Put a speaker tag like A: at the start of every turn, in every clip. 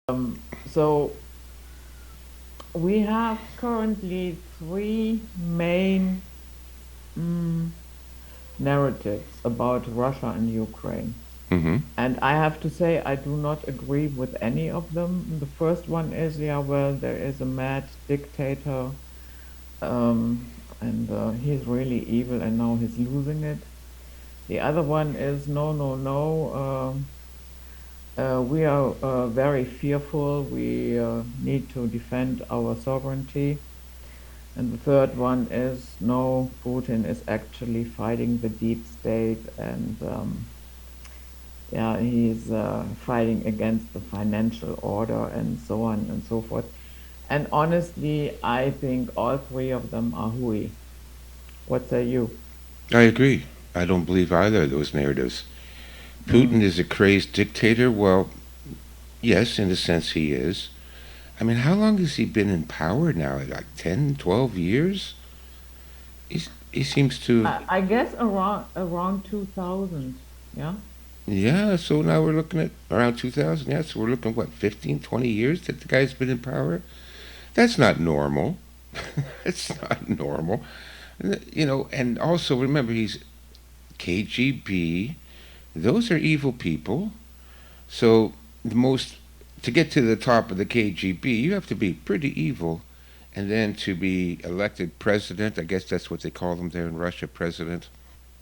A: So we have currently three main mm, narratives about Russia and Ukraine.
B: Hmm.
A: And I have to say, I do not agree with any of them. The first one is, yeah, well, there is a mad dictator, and he's really evil, and now he's losing it. The other one is, no, no, no. We are very fearful. We need to defend our sovereignty. And the third one is, no, Putin is actually fighting the deep state, and yeah, he's fighting against the financial order and so on and so forth. And honestly, I think all three of them are hooey. What say you?
B: I agree. I don't believe either of those narratives. Putin
A: Mm.
B: is a crazed dictator. Well, yes, in a sense he is. I mean, how long has he been in power now? Like 10, 12 years? He seems to.
A: I guess around 2000. Yeah.
B: Yeah, so now we're looking at around 2000. Yeah, so we're looking, what, 15, 20 years that the guy's been in power? That's not normal. It's not normal. And also remember, he's KGB. Those are evil people. So the most to get to the top of the KGB, you have to be pretty evil, and then to be elected president. I guess that's what they call them there in Russia, president.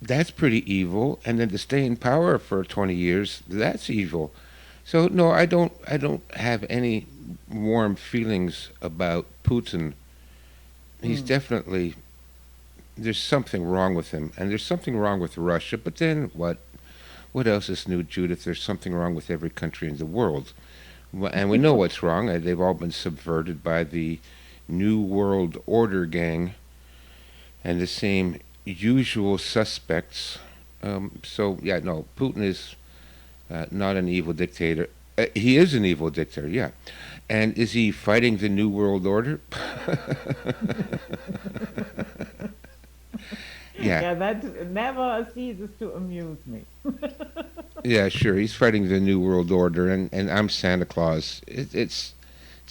B: That's pretty evil, and then to stay in power for 20 years, that's evil. So no, I don't have any warm feelings about Putin. He's
A: Mm.
B: definitely there's something wrong with him, and there's something wrong with Russia. But then what? What else is new, Judith? There's something wrong with every country in the world. And we know what's wrong. They've all been subverted by the New World Order gang and the same usual suspects. So, yeah, no, Putin is not an evil dictator. He is an evil dictator, yeah. And is he fighting the New World Order? Yeah,
A: Yeah, that never ceases to amuse me.
B: yeah, sure. He's fighting the New World Order, and I'm Santa Claus. It's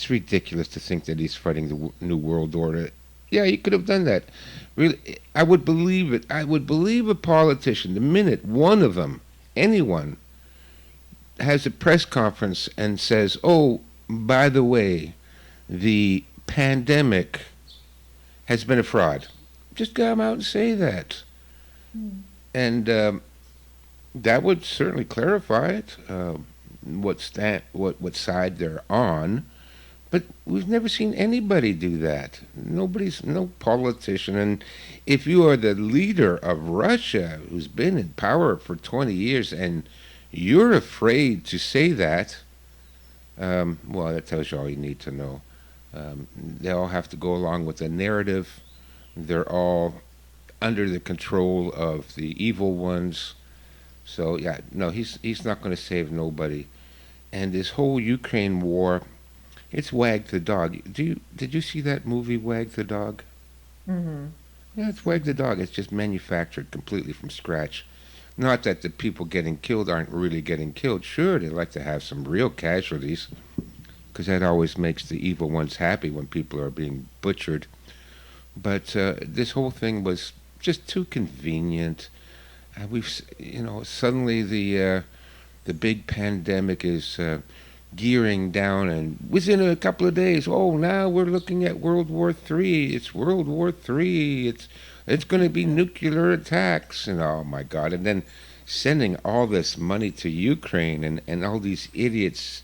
B: ridiculous to think that he's fighting the New World Order. Yeah, he could have done that. Really, I would believe it. I would believe a politician the minute one of them, anyone, has a press conference and says, "Oh, by the way, the pandemic has been a fraud." Just come out and say that,
A: Mm.
B: and that would certainly clarify it. What side they're on. But we've never seen anybody do that. No politician. And if you are the leader of Russia, who's been in power for 20 years, and you're afraid to say that, well, that tells you all you need to know. They all have to go along with the narrative. They're all under the control of the evil ones. So yeah, no, he's not going to save nobody. And this whole Ukraine war, it's Wag the Dog. Did you see that movie Wag the Dog?
A: Hmm.
B: Yeah, it's Wag the Dog. It's just manufactured completely from scratch. Not that the people getting killed aren't really getting killed. Sure, they like to have some real casualties, because that always makes the evil ones happy when people are being butchered. But this whole thing was just too convenient. Suddenly the big pandemic is gearing down, and within a couple of days, oh, now we're looking at World War III. It's World War III. It's going to be nuclear attacks, and oh my God! And then sending all this money to Ukraine, and all these idiots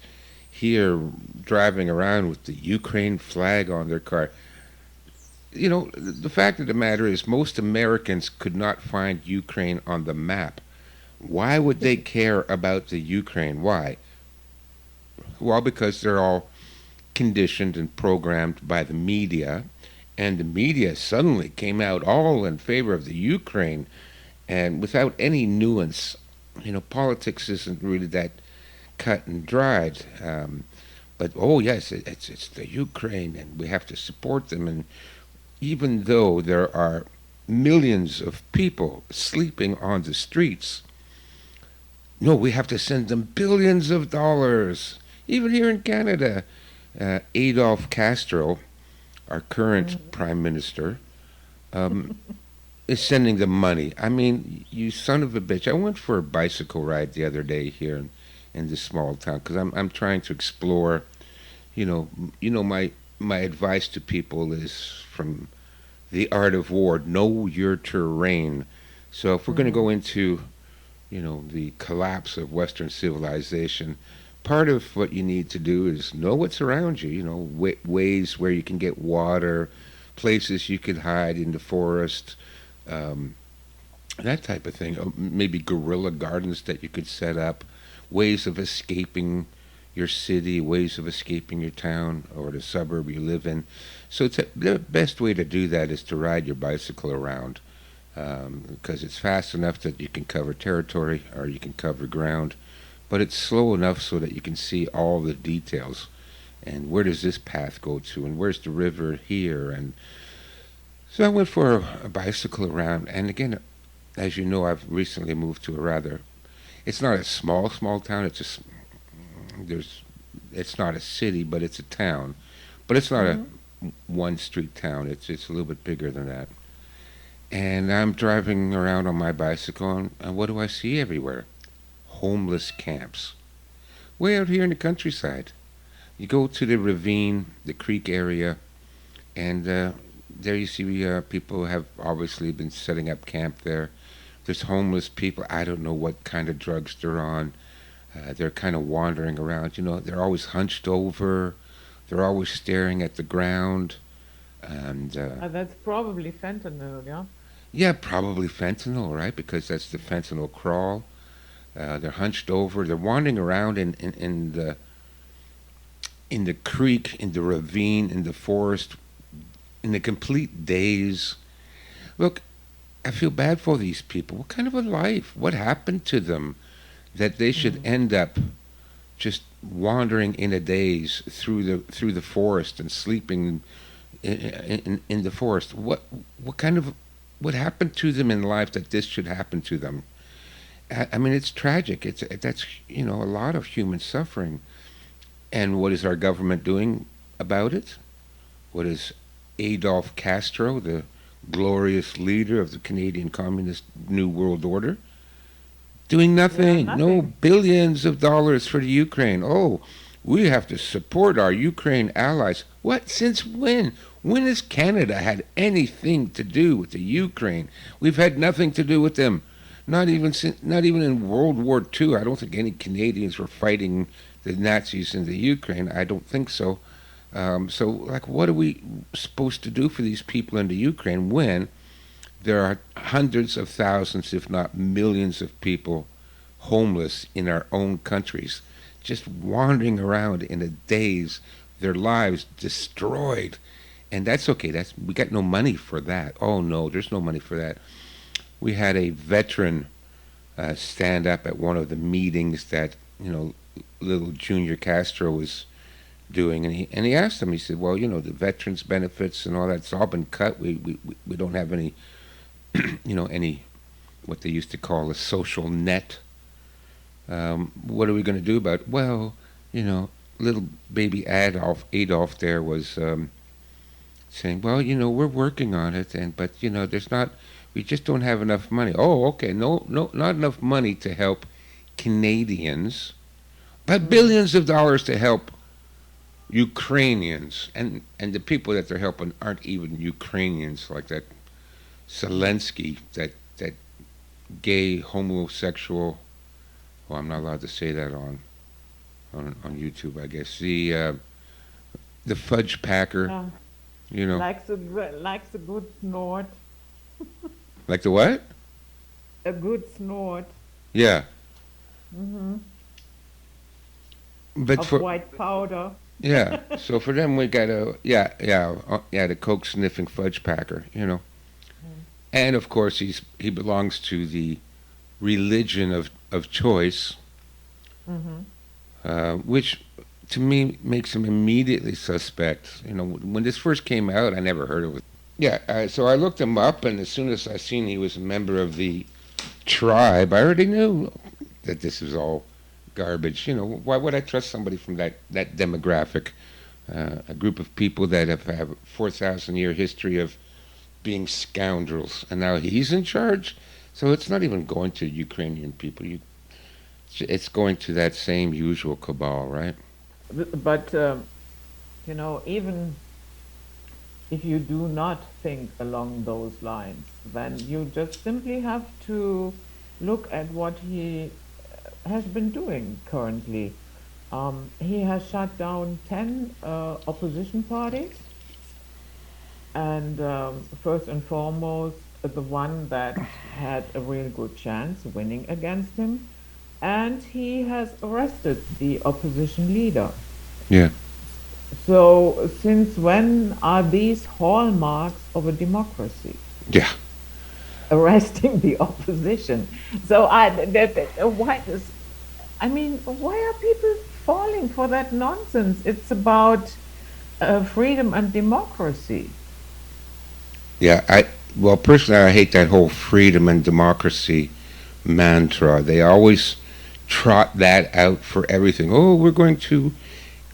B: here driving around with the Ukraine flag on their car. The fact of the matter is, most Americans could not find Ukraine on the map. Why would they care about the Ukraine? Why? Well, because they're all conditioned and programmed by the media, and the media suddenly came out all in favor of the Ukraine, and without any nuance. Politics isn't really that cut and dried. But oh yes, it's the Ukraine, and we have to support them. And even though there are millions of people sleeping on the streets, no, we have to send them billions of dollars. Even here in Canada, Adolf Castro, our current
A: Mm.
B: prime minister, um, is sending them money. I mean, you son of a bitch. I went for a bicycle ride the other day here in this small town because I'm trying to explore. My advice to people is from The Art of War: know your terrain. So if we're going to go
A: Mhm.
B: into the collapse of Western civilization, part of what you need to do is know what's around you. Ways where you can get water, places you could hide in the forest, um, that type of thing. Maybe guerrilla gardens that you could set up, ways of escaping your city, ways of escaping your town or the suburb you live in. So the best way to do that is to ride your bicycle around because it's fast enough that you can cover territory or you can cover ground, but it's slow enough so that you can see all the details and where does this path go to and where's the river here. And so I went for a bicycle around, and again, as you know, I've recently moved to a rather, it's not a small town. There's it's not a city, but it's a town, but it's not a
A: Mhm.
B: one street town. It's a little bit bigger than that. And I'm driving around on my bicycle, and what do I see everywhere? Homeless camps. Way out here in the countryside. You go to the ravine, the creek area, and there you see people have obviously been setting up camp there. There's homeless people. I don't know what kind of drugs they're on. They're kind of wandering around. They're always hunched over. They're always staring at the ground. And
A: That's probably fentanyl, yeah?
B: yeah, probably fentanyl, right? Because that's the fentanyl crawl. They're hunched over. They're wandering around in the creek, in the ravine, in the forest, in a complete daze. Look, I feel bad for these people. What kind of a life? What happened to them that they should
A: Mm.
B: end up just wandering in a daze through the forest and sleeping in the forest? What happened to them in life that this should happen to them? I mean, it's tragic. That's a lot of human suffering. And what is our government doing about it? What is Adolf Castro, the glorious leader of the Canadian Communist New World Order, doing?
A: Yeah,
B: Nothing. No
A: nothing.
B: billions of dollars for the Ukraine. Oh, we have to support our Ukraine allies. What? Since when? When has Canada had anything to do with the Ukraine? We've had nothing to do with them. Not even in World War II. I don't think any Canadians were fighting the Nazis in the Ukraine. I don't think so. So, like, what are we supposed to do for these people in the Ukraine when there are hundreds of thousands, if not millions, of people homeless in our own countries, just wandering around in a daze, their lives destroyed? And that's okay. We got no money for that. Oh no, there's no money for that. We had a veteran stand up at one of the meetings that little Junior Castro was doing, and he asked them. He said, "Well, the veterans benefits and all that's all been cut. We don't have any any what they used to call a social net. What are we going to do about it?" Well, you know, little baby Adolf there was saying, "Well, we're working on it, but there's not. We just don't have enough money." Oh, okay, no, no, not enough money to help Canadians, but
A: Mm.
B: billions of dollars to help Ukrainians, and the people that they're helping aren't even Ukrainians, like that Zelensky, that gay homosexual. Well, I'm not allowed to say that on YouTube, I guess. The fudge packer,
A: Yeah,
B: you know,
A: likes a good snort,
B: like the what?
A: a good snort.
B: Yeah,
A: Hmm.
B: but
A: Of
B: for
A: white powder.
B: yeah, so for them we got a yeah the coke sniffing fudge packer.
A: Mm.
B: And of course he belongs to the religion of choice,
A: Hmm.
B: which to me makes him immediately suspect. When this first came out, I never heard of it. Yeah, so I looked him up, and as soon as I seen he was a member of the tribe, I already knew that this was all garbage. Why would I trust somebody from that demographic? A group of people that have 4,000-year history of being scoundrels, and now he's in charge. So it's not even going to Ukrainian people. It's going to that same usual cabal, right?
A: But even if you do not think along those lines, then you just simply have to look at what he has been doing currently. He has shut down 10 opposition parties, and first and foremost, the one that had a real good chance winning against him, and he has arrested the opposition leader.
B: Yeah.
A: So, since when are these hallmarks of a democracy?
B: Yeah.
A: Arresting the opposition. So, why are people falling for that nonsense? It's about freedom and democracy.
B: Yeah. Well, personally, I hate that whole freedom and democracy mantra. They always trot that out for everything. Oh, we're going to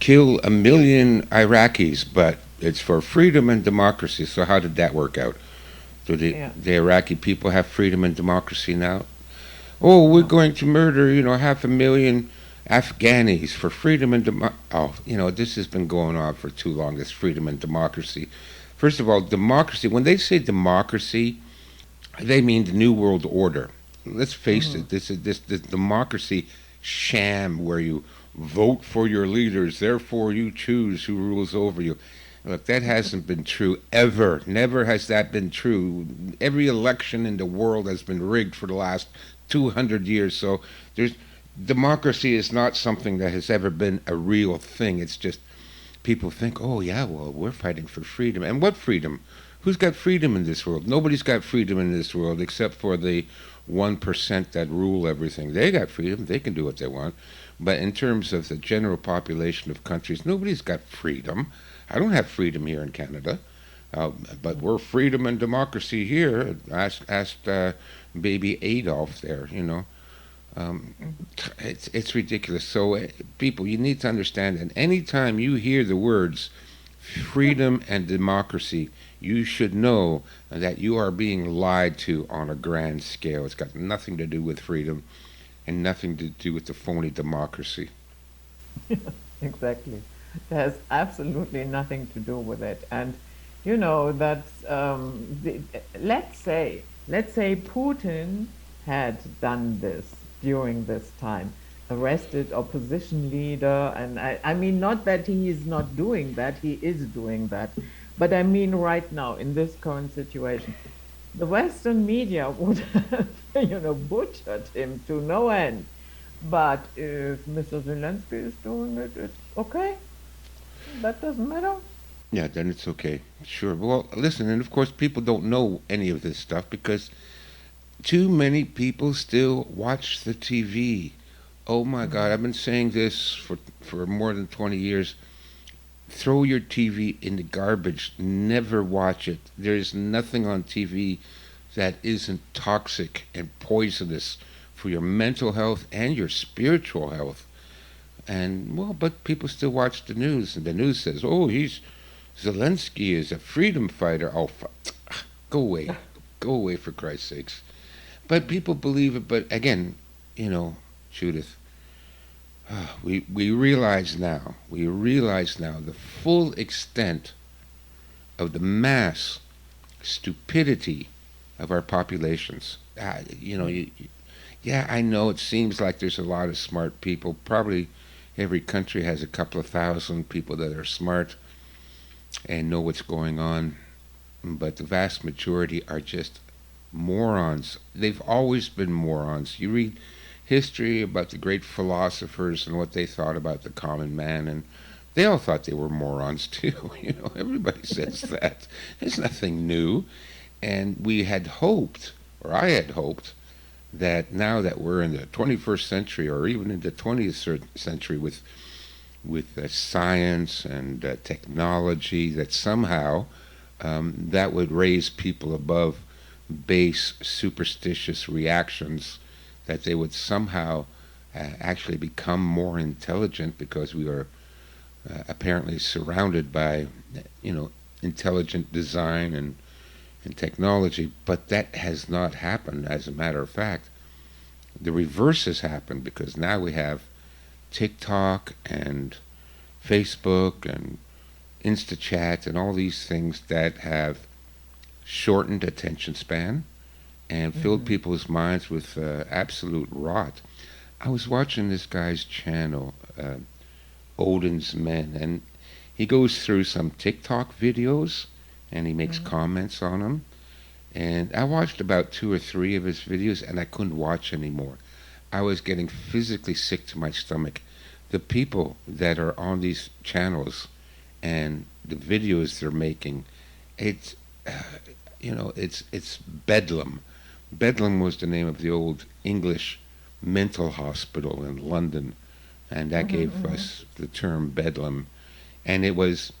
B: kill 1 million Iraqis, but it's for freedom and democracy. So how did that work out? Do
A: Yeah.
B: the Iraqi people have freedom and democracy now? Oh, we're
A: No.
B: going to murder, 500,000 Afghanis for freedom and oh, this has been going on for too long. This freedom and democracy. First of all, democracy. When they say democracy, they mean the New World Order. Let's face
A: Hmm.
B: it. This democracy sham where you vote for your leaders, therefore you choose who rules over you. Look, that hasn't been true ever. Never has that been true. Every election in the world has been rigged for the last 200 years. So there's democracy is not something that has ever been a real thing. It's just people think, oh yeah, well we're fighting for freedom. And what freedom? Who's got freedom in this world? Nobody's got freedom in this world except for the 1% that rule everything. They got freedom. They can do what they want. But in terms of the general population of countries, nobody's got freedom. I don't have freedom here in Canada. But we're freedom and democracy here. Asked baby Adolf there. Um, it's ridiculous. So people, you need to understand that anytime you hear the words freedom and democracy, you should know that you are being lied to on a grand scale. It's got nothing to do with freedom and nothing to do with the phony democracy.
A: Exactly. It has absolutely nothing to do with it. And that's let's say Putin had done this during this time, arrested opposition leader, and I mean not that he is not doing that, he is doing that, but I mean right now in this current situation, the Western media would have butchered him to no end. But if Mr. Zelensky is doing it, it's okay. That doesn't matter.
B: Yeah, then it's okay. Sure. Well, listen, and of course, people don't know any of this stuff because too many people still watch the TV. Oh my God,
A: Hmm.
B: I've been saying this for more than 20 years. Throw your TV in the garbage. Never watch it. There's nothing on TV that isn't toxic and poisonous for your mental health and your spiritual health. And well, but people still watch the news, and the news says, "Oh, he's Zelensky is a freedom fighter." Oh, go away, go away for Christ's sakes. But people believe it. But again, you know, Judith, we realize now the full extent of the mass stupidity of our populations. Yeah, I know it seems like there's a lot of smart people. Probably every country has a couple of thousand people that are smart and know what's going on, but the vast majority are just morons. They've always been morons. You read history about the great philosophers and what they thought about the common man, and they all thought they were morons too. Everybody says that. There's nothing new. And we had hoped, or I had hoped, that now that we're in the 21st century or even in the 20th century with science and technology, that somehow that would raise people above base superstitious reactions, that they would somehow actually become more intelligent because we are apparently surrounded by, intelligent design and technology. But that has not happened. As a matter of fact, the reverse has happened because now we have TikTok and Facebook and InstaChat and all these things that have shortened attention span and filled
A: Mm-hmm.
B: people's minds with absolute rot. I was watching this guy's channel, Odin's Men, and he goes through some TikTok videos and he makes
A: Mm-hmm.
B: comments on them. And I watched about two or three of his videos and I couldn't watch anymore. I was getting physically sick to my stomach. The people that are on these channels and the videos they're making, it's uh, it's bedlam. Bedlam was the name of the old English mental hospital in London, and that
A: Mm-hmm.
B: gave
A: Mm-hmm.
B: us the term bedlam. And it was,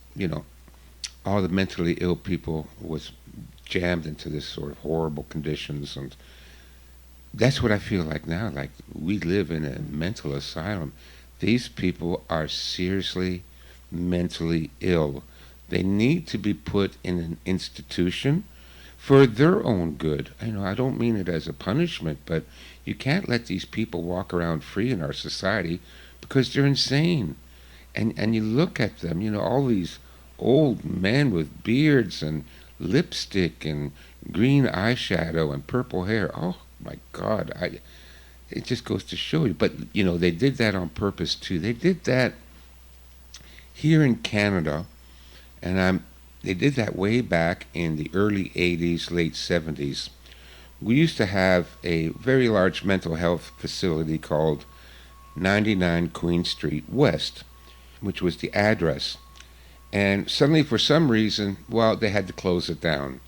B: all the mentally ill people was jammed into this sort of horrible conditions, and that's what I feel like now. Like we live in a mental asylum. These people are seriously mentally ill. They need to be put in an institution for their own good. I don't mean it as a punishment, but you can't let these people walk around free in our society because they're insane. And you look at them, all these old men with beards and lipstick and green eyeshadow and purple hair. Oh my God, it just goes to show you. But they did that on purpose too. They did that here in Canada, and they did that way back in the early '80s, late '70s. We used to have a very large mental health facility called 99 Queen Street West, which was the address. And suddenly, for some reason, well, they had to close it down.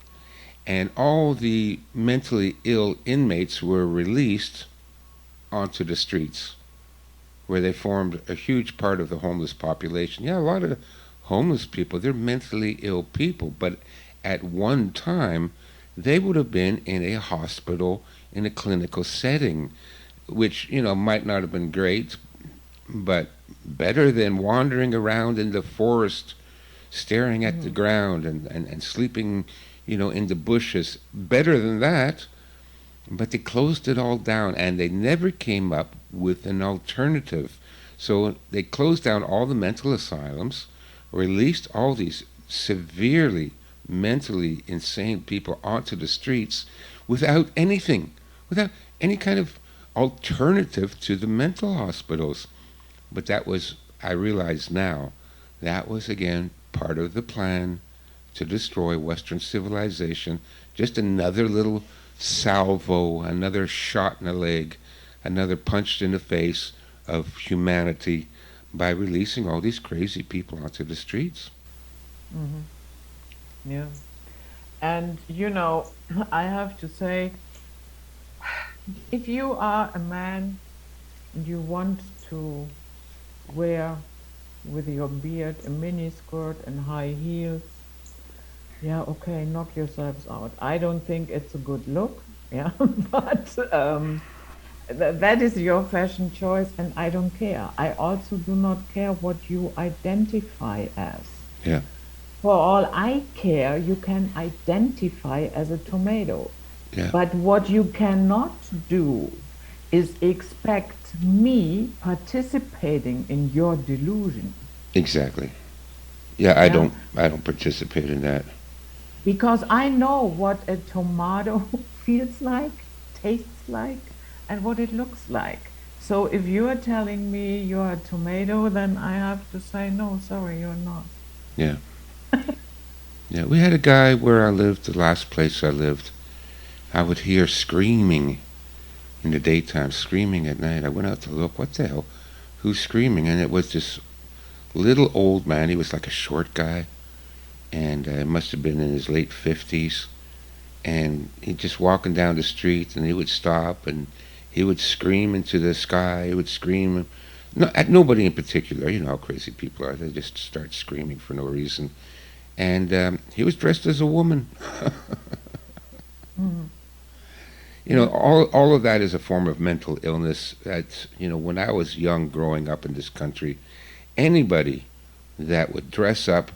B: And all the mentally ill inmates were released onto the streets, where they formed a huge part of the homeless population. Yeah, a lot of homeless people, they're mentally ill people, but at one time, they would have been in a hospital in a clinical setting, which, might not have been great, but better than wandering around in the forest staring at the
A: Mm-hmm.
B: ground and sleeping, in the bushes. Better than that, but they closed it all down and they never came up with an alternative. So they closed down all the mental asylums, released all these severely mentally insane people onto the streets without anything, without any kind of alternative to the mental hospitals. But that was, I realize now, that was again part of the plan to destroy Western civilization. Just another little salvo, another shot in the leg, another punch in the face of humanity by releasing all these crazy people onto the streets.
A: Mm-hmm. Yeah. And I have to say, if you are a man and you want to wear with your beard a mini skirt and high heels, yeah, okay, knock yourselves out. I don't think it's a good look, yeah, but that is your fashion choice, and I don't care. I also do not care what you identify as.
B: Yeah,
A: For all I care, you can identify as a tomato.
B: yeah,
A: But what you cannot do is expect me participating in your delusion.
B: exactly. Yeah, I
A: Yeah,
B: don't, I don't participate in that.
A: because I know what a tomato feels like, tastes like, and what it looks like. So if you are telling me you're a tomato, then I have to say, no, sorry, you're not.
B: Yeah, yeah. We had a guy where I lived, the last place I lived. I would hear screaming in the daytime, screaming at night. I went out to look. What the hell? Who's screaming? And it was this little old man. He was like a short guy, and must have been in his late 50s. And he just walking down the street, and he would stop, and he would scream into the sky. He would scream, no, at nobody in particular. You know how crazy people are. They just start screaming for no reason. And he was dressed as a woman.
A: Mhm.
B: All of that is a form of mental illness. That's, when I was young, growing up in this country, anybody that would dress up,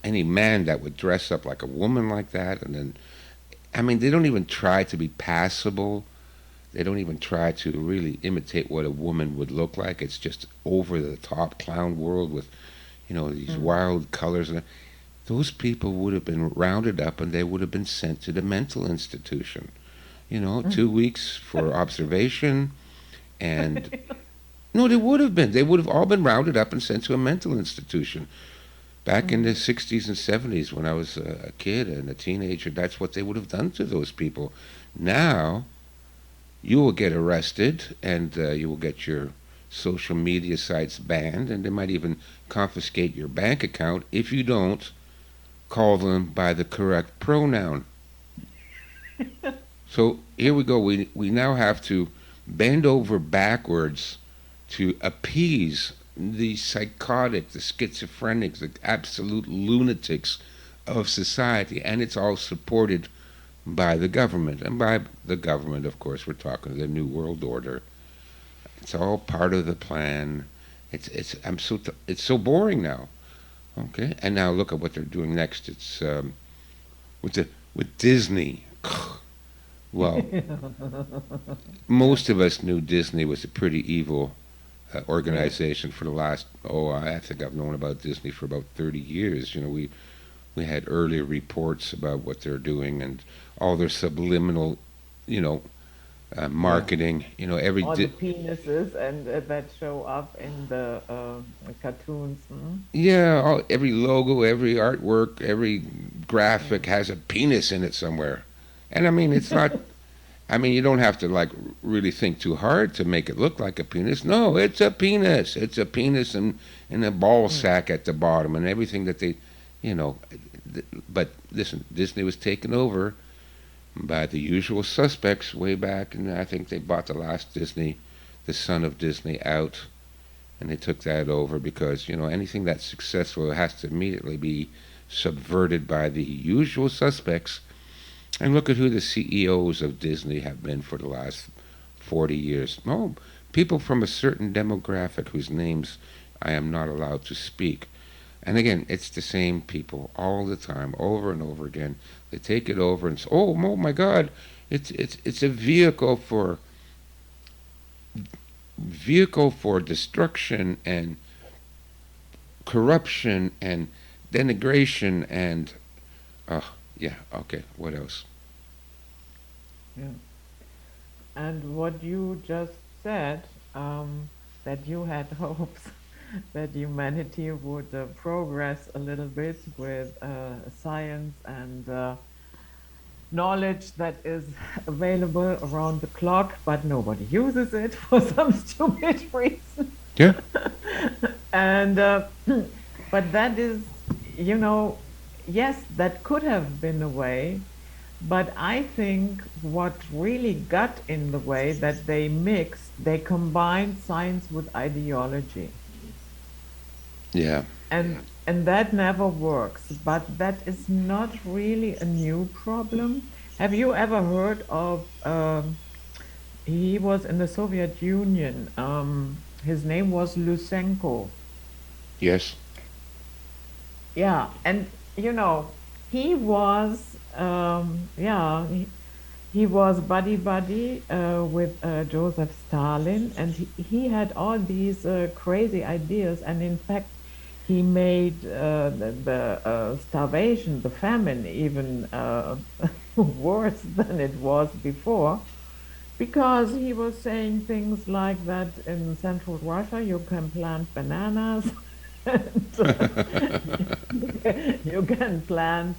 B: any man that would dress up like a woman like that, and then, I mean, they don't even try to be passable. They don't even try to really imitate what a woman would look like. It's just over the top clown world with, these wild colors. And those people would have been rounded up and they would have been sent to the mental institution. 2 weeks for observation. And no, they would have been. They would have all been rounded up and sent to a mental institution. Back in the 60s and 70s, when I was a kid and a teenager, that's what they would have done to those people. Now, you will get arrested and you will get your social media sites banned, and they might even confiscate your bank account if you don't call them by the correct pronoun. So here we go. We now have to bend over backwards to appease the psychotic, the schizophrenics, the absolute lunatics of society, and it's all supported by the government. And by the government, of course, we're talking the New World Order. It's all part of the plan. It's so boring now. Okay, and now look at what they're doing next. It's with Disney. Well, most of us knew Disney was a pretty evil organization for the last, I think I've known about Disney for about 30 years. We had earlier reports about what they're doing and all their subliminal, marketing.
A: All the penises and that show up in the cartoons.
B: Yeah, every logo, every artwork, every graphic has a penis in it somewhere. And I mean, it's not. I mean, you don't have to really think too hard to make it look like a penis. No, it's a penis. It's a penis and a ball sack at the bottom and everything that they, But listen, Disney was taken over by the usual suspects way back, and I think they bought the last Disney, the son of Disney, out, and they took that over because anything that's successful has to immediately be subverted by the usual suspects. And look at who the CEOs of Disney have been for the last 40 years. Oh, people from a certain demographic whose names I am not allowed to speak. And again, it's the same people all the time, over and over again. They take it over and say, oh my God, it's a vehicle for destruction and corruption and denigration and yeah, okay, what else?
A: Yeah. And what you just said, that you had hopes that humanity would progress a little bit with science and knowledge that is available around the clock, but nobody uses it for some stupid reason.
B: Yeah.
A: And but that is, yes, that could have been a way, but I think what really got in the way that they combined science with ideology.
B: Yeah.
A: And that never works, but that is not really a new problem. Have you ever heard of, he was in the Soviet Union, his name was Lysenko.
B: Yes.
A: Yeah, and he was, he was buddy with Joseph Stalin, and he had all these crazy ideas, and in fact, he made the starvation, the famine, even worse than it was before, because he was saying things like that in central Russia you can plant bananas, and you can plant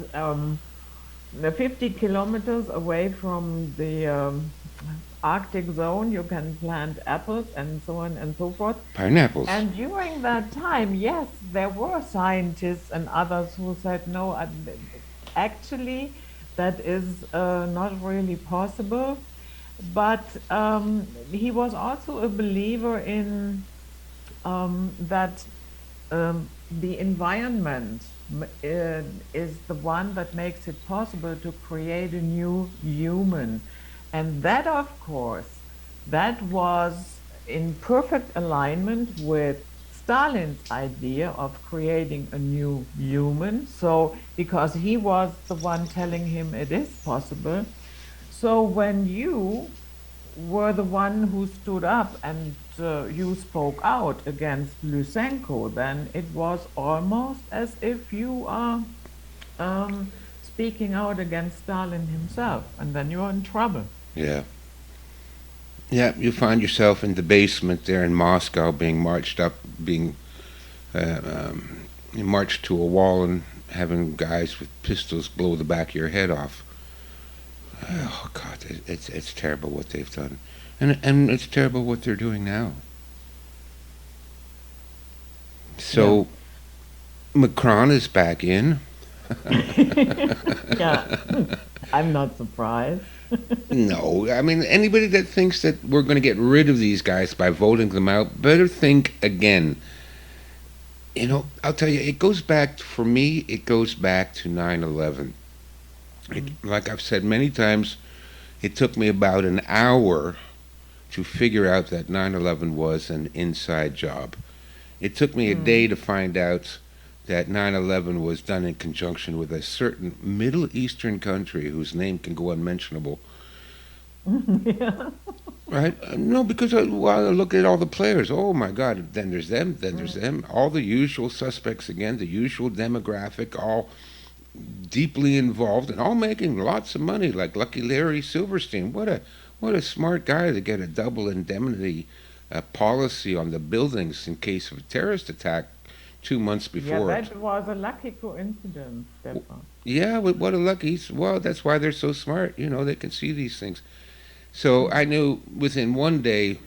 A: 50 kilometers away from the Arctic zone, you can plant apples and so on and so forth.
B: Pineapples.
A: And during that time, yes, there were scientists and others who said, no, actually, that is not really possible. But he was also a believer in that the environment is the one that makes it possible to create a new human. And that, of course, that was in perfect alignment with Stalin's idea of creating a new human. So, because he was the one telling him it is possible. So, when you were the one who stood up and you spoke out against Lysenko, then it was almost as if you are speaking out against Stalin himself, and then you're in trouble.
B: Yeah. Yeah, you find yourself in the basement there in Moscow being marched up, being uh, um, marched to a wall and having guys with pistols blow the back of your head off.
A: Yeah,
B: Oh God, it's terrible what they've done, and it's terrible what they're doing now.
A: yeah.
B: So Macron is back in.
A: Yeah, I'm not surprised.
B: No, I mean anybody that thinks that we're going to get rid of these guys by voting them out better think again. You know, I'll tell you, it goes back for me. It goes back to 9/11.
A: Mm,
B: Like I've said many times, it took me about an hour to figure out that 9/11 was an inside job. It took me a day
A: mm.
B: to find out that 9/11 was done in conjunction with a certain Middle Eastern country whose name can go unmentionable.
A: Yeah.
B: Right? No, because well, I look at all the players. Oh my God! Then there's them. Then there's
A: Mm.
B: them. All the usual suspects again. The usual demographic. All deeply involved and all making lots of money. Like Lucky Larry Silverstein. What a smart guy to get a double indemnity policy on the buildings in case of a terrorist attack 2 months
A: Yeah,
B: before it.
A: that was a lucky coincidence,
B: W-
A: Stefan.
B: Yeah, what a lucky. Well, that's why they're so smart. You know, they can see these things. So
A: Mm.
B: I knew within one day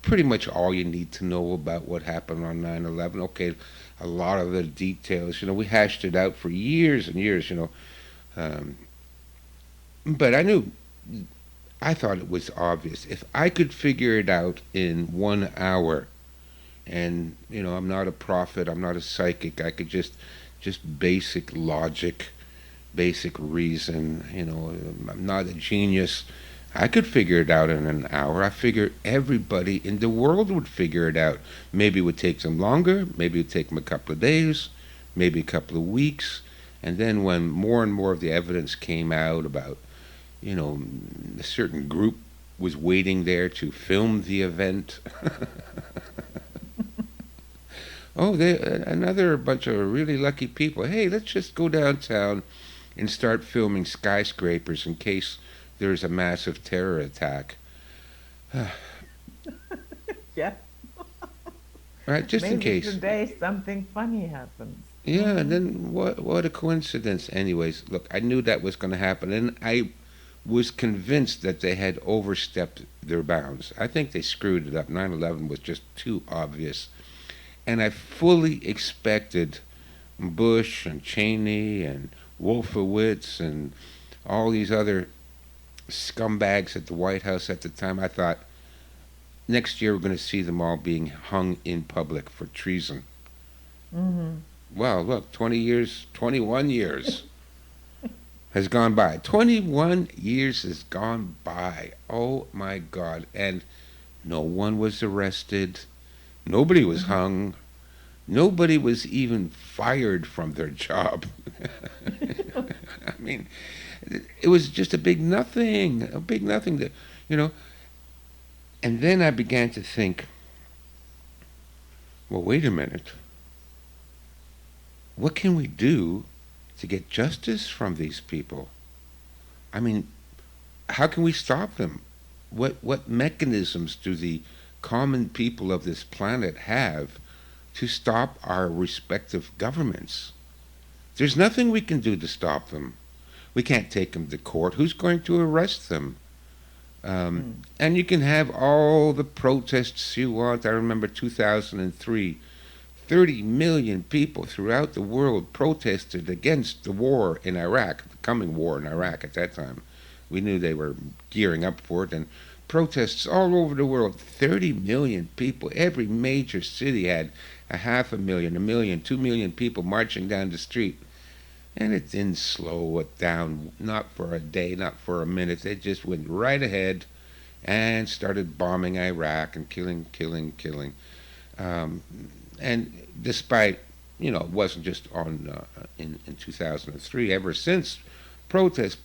B: pretty much all you need to know about what happened on 9/11. Okay, a lot of the details, we hashed it out for years and years. Um, but I thought it was obvious. If I could figure it out in 1 hour, and, I'm not a prophet, I'm not a psychic, I could just basic logic, basic reason, I'm not a genius. I could figure it out in an hour. I figure everybody in the world would figure it out. Maybe it would take them longer. Maybe it would take them a couple of days, maybe a couple of weeks. And then when more and more of the evidence came out about, you know, a certain group was waiting there to film the event. Oh, another bunch of really lucky people. Hey, let's just go downtown and start filming skyscrapers in case there's a massive terror attack.
A: Yeah,
B: Right, just in
A: maybe
B: case.
A: today something funny happens.
B: Yeah, and then what a coincidence. Anyways, look, I knew that was going to happen, and I was convinced that they had overstepped their bounds. I think they screwed it up. 9/11 was just too obvious. And I fully expected Bush and Cheney and Wolfowitz and all these other scumbags at the White House at the time. I thought next year we're going to see them all being hung in public for treason.
A: Hmm.
B: Well, look, 20 years, 21 years has gone by. 21 years has gone by. Oh my God. And no one was arrested. Nobody was
A: Hmm.
B: hung. Nobody was even fired from their job. I mean, it was just a big nothing that, you know. And then I began to think, well, wait a minute. What can we do to get justice from these people? I mean, how can we stop them? What mechanisms do the common people of this planet have to stop our respective governments? There's nothing we can do to stop them. We can't take them to court. Who's going to arrest them?
A: Mm.
B: And you can have all the protests you want. I remember 2003, 30 million people throughout the world protested against the war in Iraq, the coming war in Iraq at that time. We knew they were gearing up for it, and protests all over the world. 30 million people. Every major city had a half a million, 2 million people marching down the street. And it didn't slow it down, not for a day, not for a minute. They just went right ahead and started bombing Iraq and killing, killing, killing. Um, and despite, it wasn't just in 2003. Ever since, protests,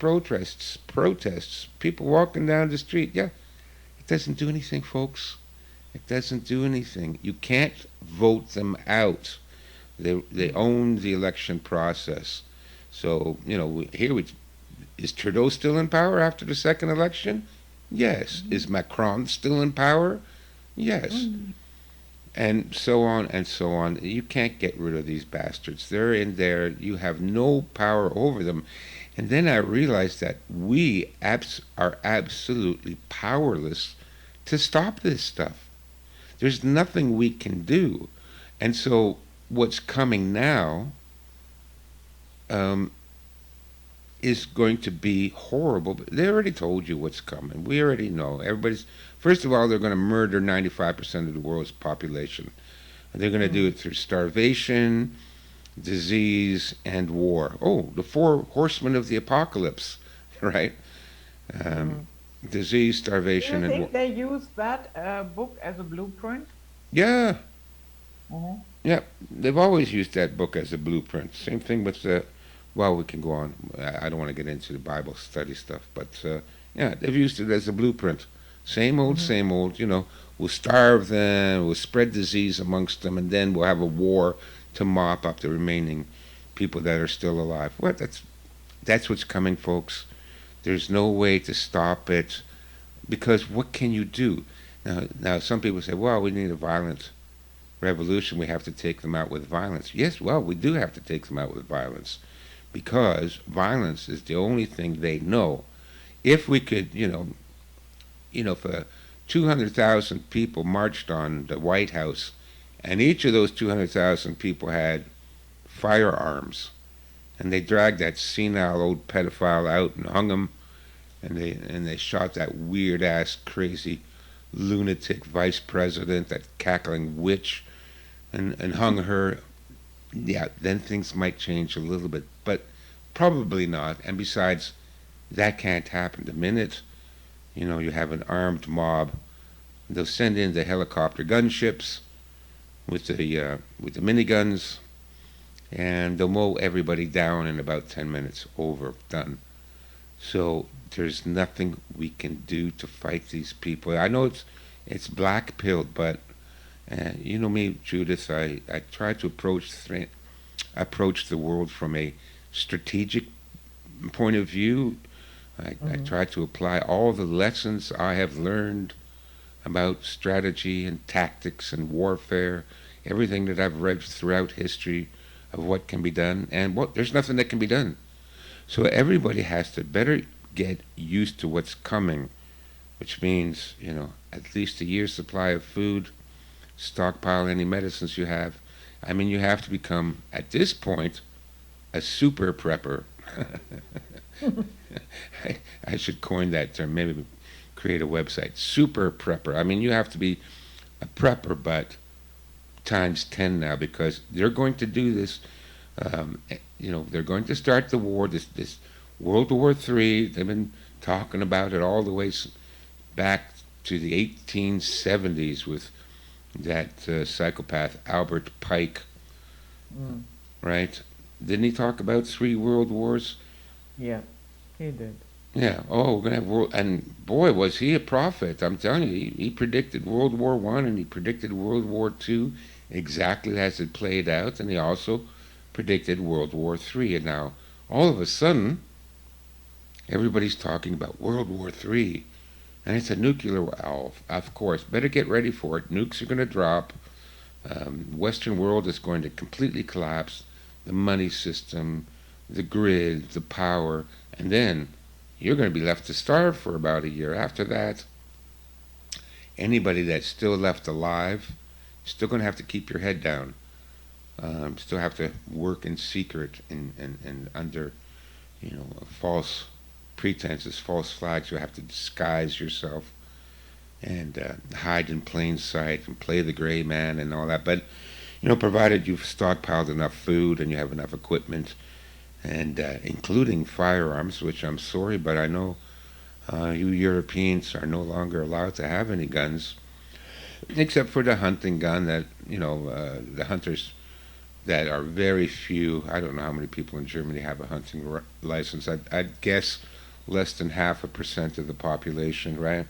B: people walking down the street. Yeah, it doesn't do anything, folks. It doesn't do anything. You can't vote them out. They own the election process. So is Trudeau still in power after the second election? Yes. Is Macron still in power? Yes. And so on and so on. You can't get rid of these bastards. They're in there. You have no power over them. And then I realized that we are absolutely powerless to stop this stuff. There's nothing we can do. And so what's coming now is going to be horrible. But they already told you what's coming. We already know. First of all, they're going to murder 95% of the world's population. They're going to do it through starvation, disease, and war. Oh, the four horsemen of the apocalypse, right? Disease,
A: Do you
B: starvation, and war.
A: think they use that book as a blueprint?
B: Yeah,
A: Mm-hmm.
B: yeah. They've always used that book as a blueprint. Same thing with well, we can go on. I don't want to get into the Bible study stuff, but yeah, they've used it as a blueprint. Same old,
A: Mm-hmm.
B: same old. We'll starve them, we'll spread disease amongst them, and then we'll have a war to mop up the remaining people that are still alive. What? That's what's coming, folks. There's no way to stop it because what can you do? Now, some people say, well, we need a violent revolution. We have to take them out with violence. Yes, well, we do have to take them out with violence because violence is the only thing they know. If we could, if 200,000 people marched on the White House and each of those 200,000 people had firearms and they dragged that senile old pedophile out and hung him and they shot that weird ass crazy lunatic vice president, that cackling witch, and hung her, yeah, then things might change a little bit, but probably not. And besides, that can't happen. The minute you have an armed mob, they'll send in the helicopter gunships with the miniguns, and they'll mow everybody down in about 10 minutes. Over, done. So there's nothing we can do to fight these people. I know it's black pilled, but you know me, Judith. I try to approach the world from a strategic point of view. I
A: Mm-hmm.
B: try to apply all the lessons I have learned about strategy and tactics and warfare, everything that I've read throughout history of what can be done, and there's nothing that can be done. So everybody has to better get used to what's coming, which means, at least a year's supply of food, stockpile any medicines you have. I mean, you have to become, at this point, a super prepper. I should coin that term, maybe create a website. Super prepper. I mean, you have to be a prepper, but times 10 now, because they're going to do this. They're going to start the war, this World War III. They've been talking about it all the way back to the 1870s with that psychopath Albert Pike,
A: Mm.
B: right? Didn't he talk about 3 world wars?
A: Yeah, he did.
B: Yeah. Oh, we're gonna have world. And boy, was he a prophet! I'm telling you, he predicted World War I and he predicted World War II exactly as it played out, and he also predicted World War III. And now, all of a sudden, everybody's talking about World War III, and it's a nuclear war. Oh, of course, better get ready for it. Nukes are going to drop. Western world is going to completely collapse. The money system, the grid, the power, and then you're going to be left to starve for about a year. After that, anybody that's still left alive, still going to have to keep your head down. Still have to work in secret and under, false pretenses, false flags. You have to disguise yourself and hide in plain sight and play the gray man and all that. But provided you've stockpiled enough food and you have enough equipment, and including firearms, which I'm sorry, but I know you Europeans are no longer allowed to have any guns, except for the hunting gun that, the hunters that are very few. I don't know how many people in Germany have a hunting license. I'd guess less than 0.5% of the population, right?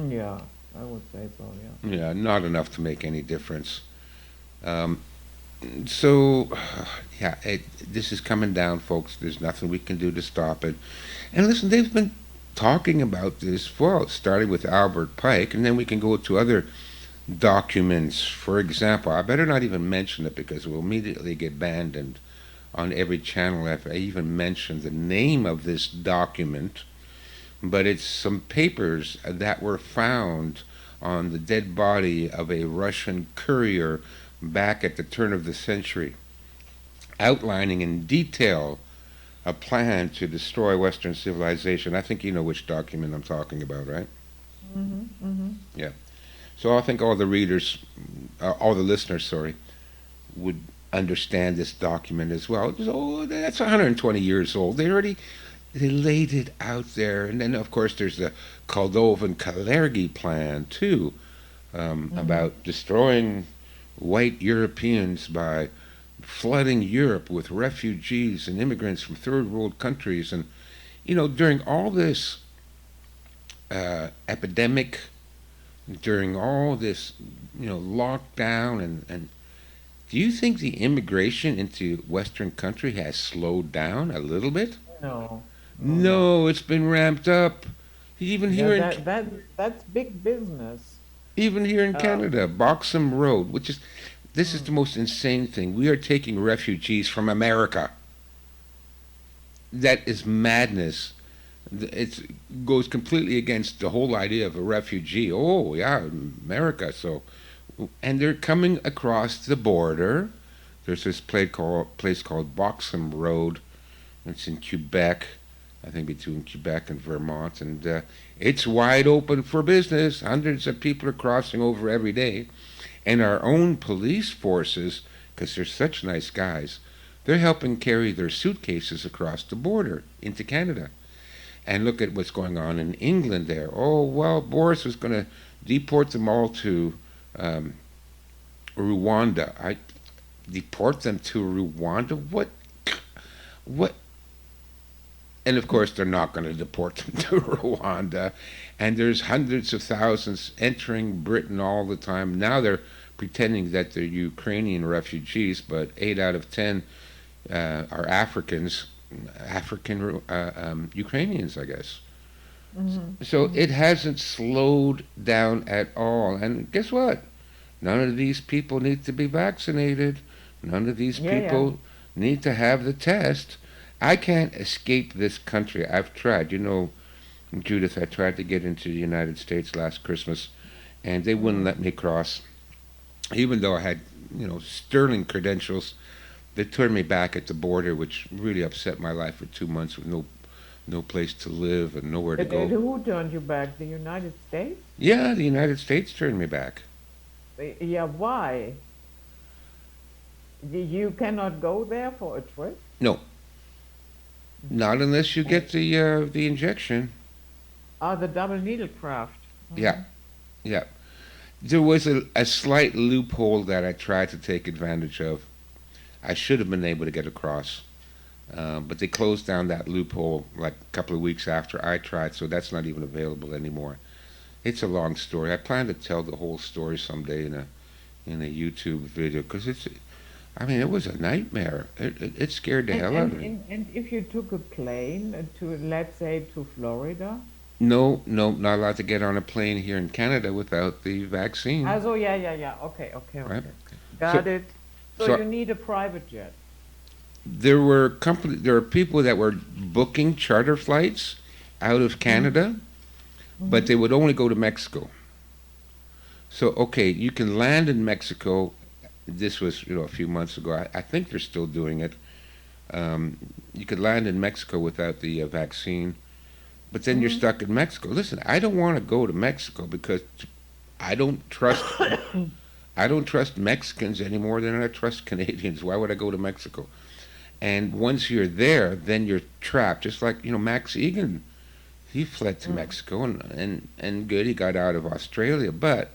A: Yeah, I would say so, yeah.
B: Yeah, not enough to make any difference. Um, so, yeah, this is coming down, folks. There's nothing we can do to stop it. And listen, they've been talking about this, well, starting with Albert Pike, and then we can go to other documents. For example, I better not even mention it because we'll immediately get banned and on every channel if I even mention the name of this document. But it's some papers that were found on the dead body of a Russian courier back at the turn of the century, outlining in detail a plan to destroy Western civilization. I think you know which document I'm talking about, right? Yeah. So I think all the readers, all the listeners, sorry, would understand this document as well. Oh, that's 120 years old. They laid it out there, and then of course there's the Koldovan-Kalergi plan too, about destroying white Europeans by flooding Europe with refugees and immigrants from third world countries, and during all this epidemic, during all this lockdown, and do you think the immigration into Western country has slowed down a little bit?
A: No, no, no.
B: No, it's been ramped up. Even
A: Yeah,
B: here in
A: that's big business.
B: even here in
A: Uh,
B: Canada, Boxham Road, which is this is the most insane thing. We are taking refugees from America. That is madness. It goes completely against the whole idea of a refugee. Oh yeah, America. So, and they're coming across the border. There's this place called Boxham Road. It's in Quebec, I think between Quebec and Vermont, and it's wide open for business. Hundreds of people are crossing over every day, and our own police forces, because they're such nice guys, they're helping carry their suitcases across the border into Canada. And look at what's going on in England there. Oh, well, Boris was going to deport them all to um, Rwanda. I deport them to Rwanda? What? What? And of course, they're not going to deport them to Rwanda. And there's hundreds of thousands entering Britain all the time. Now they're pretending that they're Ukrainian refugees, but 8 out of 10 are African Ukrainians, I guess. So it hasn't slowed down at all. And guess what? None of these people need to be vaccinated. None of these
A: yeah, yeah.
B: people need to have the test. I can't escape this country. I've tried. Judith, I tried to get into the United States last Christmas, and they wouldn't let me cross. Even though I had, sterling credentials, they turned me back at the border, which really upset my life for 2 months with no place to live and nowhere to go.
A: Who turned you back? The United States?
B: Yeah, the United States turned me back.
A: Yeah, why? You cannot go there for a trip?
B: No, not unless you get the injection.
A: Ah, the double needle craft.
B: Yeah, yeah. There was a slight loophole that I tried to take advantage of. I should have been able to get across, but they closed down that loophole like a couple of weeks after I tried, so that's not even available anymore. It's a long story. I plan to tell the whole story someday in a YouTube video because it was a nightmare. It scared the
A: And,
B: hell out
A: and,
B: of me.
A: and, and if you took a plane to, let's say, to Florida?
B: No, no, not allowed to get on a plane here in Canada without the vaccine,
A: Also, yeah, yeah, yeah. Okay, okay,
B: right?
A: okay.
B: So,
A: Got it. So
B: so
A: you need a private jet.
B: there are people that were booking charter flights out of Canada, but they would only go to Mexico. So okay, you can land in Mexico. This was a few months ago. I think they're still doing it. You could land in Mexico without the vaccine, but then you're stuck in Mexico. Listen, I don't want to go to Mexico because I don't trust I don't trust Mexicans any more than I trust Canadians. Why would I go to Mexico? And once you're there, then you're trapped. Just like, Max Egan, he fled to
A: Mm.
B: Mexico, and good, he got out of Australia. But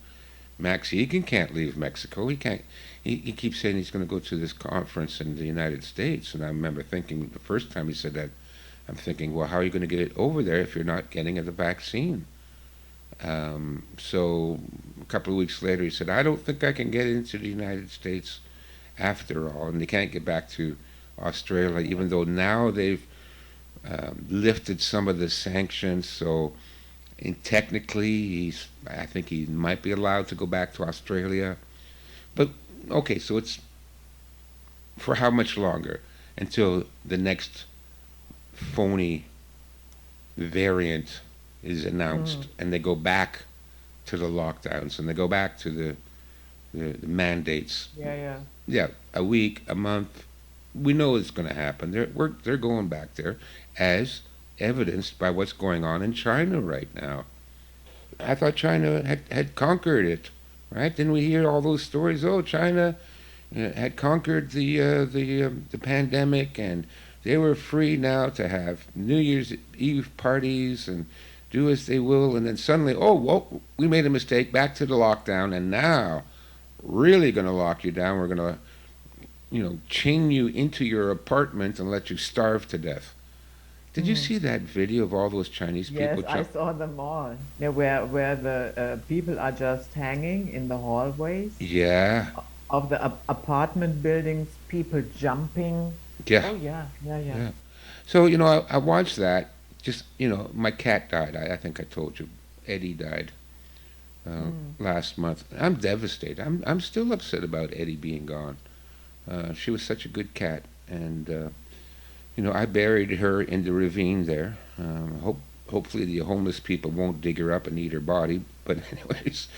B: Max Egan can't leave Mexico. He can't. He keeps saying he's going to go to this conference in the United States. And I remember thinking the first time he said that, I'm thinking, well, how are you going to get it over there if you're not getting the vaccine? So a couple of weeks later, he said, I don't think I can get into the United States after all. And they can't get back to Australia, even though now they've lifted some of the sanctions. So technically, I think he might be allowed to go back to Australia. But okay, so it's for how much longer? Until the next phony variant is announced,
A: Mm.
B: and they go back to the lockdowns, and they go back to the mandates.
A: Yeah, yeah.
B: Yeah, a week, a month. We know it's going to happen. They're going back there, as evidenced by what's going on in China right now. I thought China had conquered it, right? Didn't we hear all those stories? Oh, China had conquered the pandemic, and they were free now to have New Year's Eve parties and do as they will. And then suddenly, oh, whoa, we made a mistake. Back to the lockdown, and now really going to lock you down. We're going to, chain you into your apartment and let you starve to death. Did you
A: Mm.
B: see that video of all those Chinese
A: Yes,
B: people?
A: I saw them all. Yeah, where the people are just hanging in the hallways
B: Yeah,
A: of the apartment buildings, people jumping.
B: yeah,
A: Oh yeah, yeah, yeah.
B: yeah. So, I watched that. Just, my cat died. I think I told you. Eddie died
A: Mm.
B: last month. I'm devastated. I'm still upset about Eddie being gone. She was such a good cat. And, I buried her in the ravine there. Hopefully the homeless people won't dig her up and eat her body. But anyways,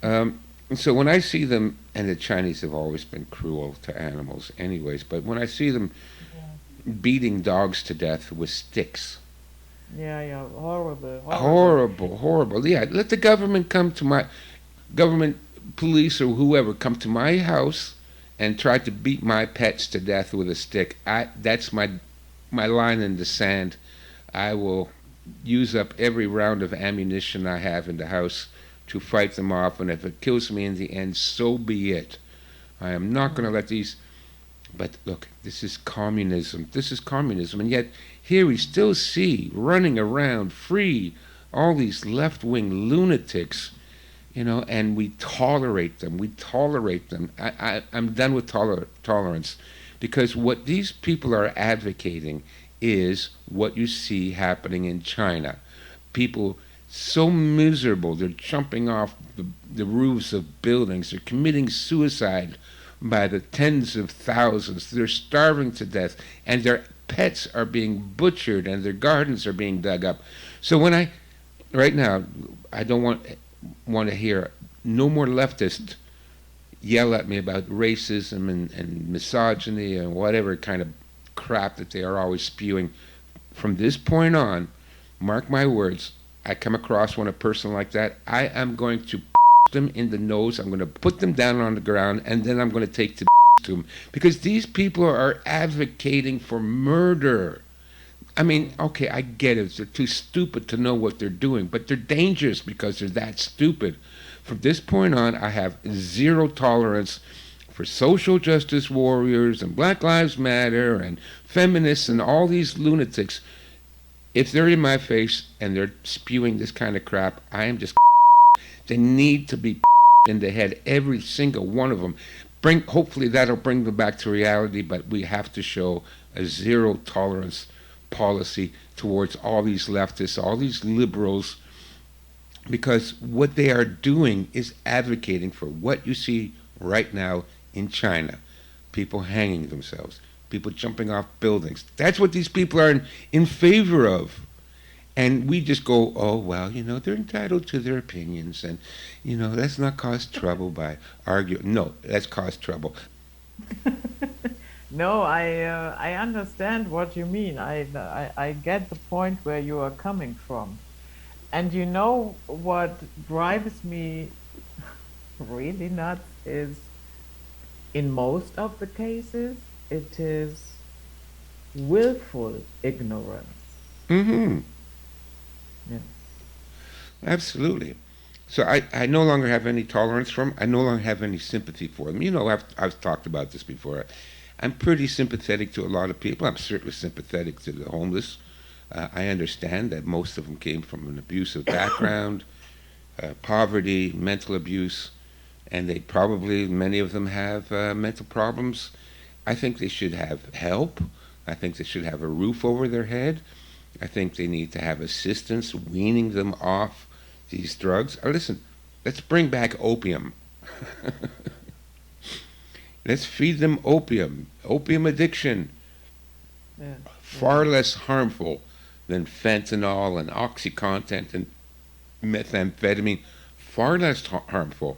B: um, so when I see them, and the Chinese have always been cruel to animals, anyways. But when I see them
A: Yeah,
B: beating dogs to death with sticks,
A: yeah, yeah. Horrible, horrible.
B: horrible, horrible. Yeah, let the government come to my government, police or whoever come to my house and try to beat my pets to death with a stick. That's my line in the sand. I will use up every round of ammunition I have in the house to fight them off, and if it kills me in the end, so be it. I am not going to
A: Mm.
B: let these. But look, this is communism. This is communism, and yet here we still see running around free all these left-wing lunatics, and we tolerate them. We tolerate them. I'm done with tolerance, because what these people are advocating is what you see happening in China. People so miserable, they're jumping off the roofs of buildings, they're committing suicide by the tens of thousands, they're starving to death, and their pets are being butchered, and their gardens are being dug up. So right now, I don't want to hear no more leftists yell at me about racism and misogyny and whatever kind of crap that they are always spewing. From this point on, mark my words, I come across one a person like that, I am going to them in the nose, I'm going to put them down on the ground, and then I'm going to take the to them. Because these people are advocating for murder. I mean, okay, I get it. They're too stupid to know what they're doing, but they're dangerous because they're that stupid. From this point on, I have zero tolerance for social justice warriors and Black Lives Matter and feminists and all these lunatics. If they're in my face and they're spewing this kind of crap, I am just. They need to be in the head, every single one of them. Hopefully that'll bring them back to reality, but we have to show a zero tolerance policy towards all these leftists, all these liberals, because what they are doing is advocating for what you see right now in China. People hanging themselves, people jumping off buildings. That's what these people are in favor of. And we just go, oh, well, they're entitled to their opinions. And, let's not cause trouble by arguing. No, let's cause trouble.
A: No, I understand what you mean. I get the point where you are coming from. And you know what drives me really nuts is in most of the cases, it is willful ignorance.
B: Mm-hmm.
A: Yeah.
B: Absolutely. So I no longer have any tolerance for them. I no longer have any sympathy for them. I've talked about this before. I'm pretty sympathetic to a lot of people. I'm certainly sympathetic to the homeless. I understand that most of them came from an abusive background, poverty, mental abuse, and they probably, many of them have mental problems. I think they should have help. I think they should have a roof over their head. I think they need to have assistance weaning them off these drugs. Listen, let's bring back opium. Let's feed them opium. Opium addiction,
A: Yeah. Yeah.
B: far less harmful than fentanyl and oxycontin and methamphetamine. Far less harmful.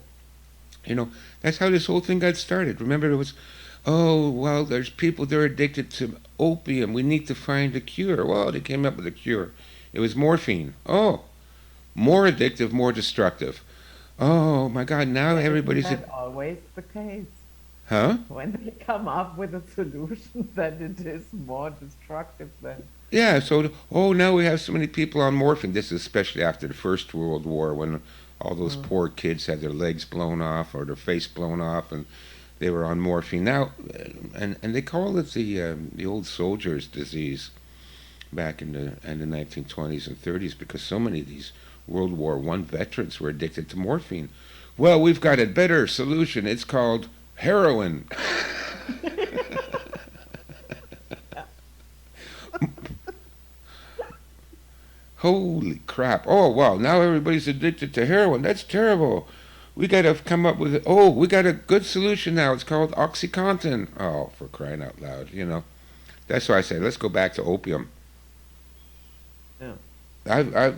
B: That's how this whole thing got started. Remember, it was, oh, well, there's people, they're addicted to opium. We need to find a cure. Well, they came up with a cure. It was morphine. Oh, more addictive, more destructive. Oh, my God, now
A: Yeah, isn't
B: everybody's.
A: that always the case?
B: Huh?
A: When they come up with a solution, then it is more destructive than.
B: Yeah, so, oh, now we have so many people on morphine. This is especially after the First World War when all those
A: Mm.
B: poor kids had their legs blown off or their face blown off and they were on morphine. Now, and they call it the old soldier's disease back in the 1920s and 30s because so many of these World War One veterans were addicted to morphine. Well, we've got a better solution. It's called heroin. Holy crap. Oh, wow. Now everybody's addicted to heroin. That's terrible. We got to come up with it. Oh, we got a good solution now. It's called OxyContin. Oh, for crying out loud. That's why I say let's go back to opium.
A: Yeah.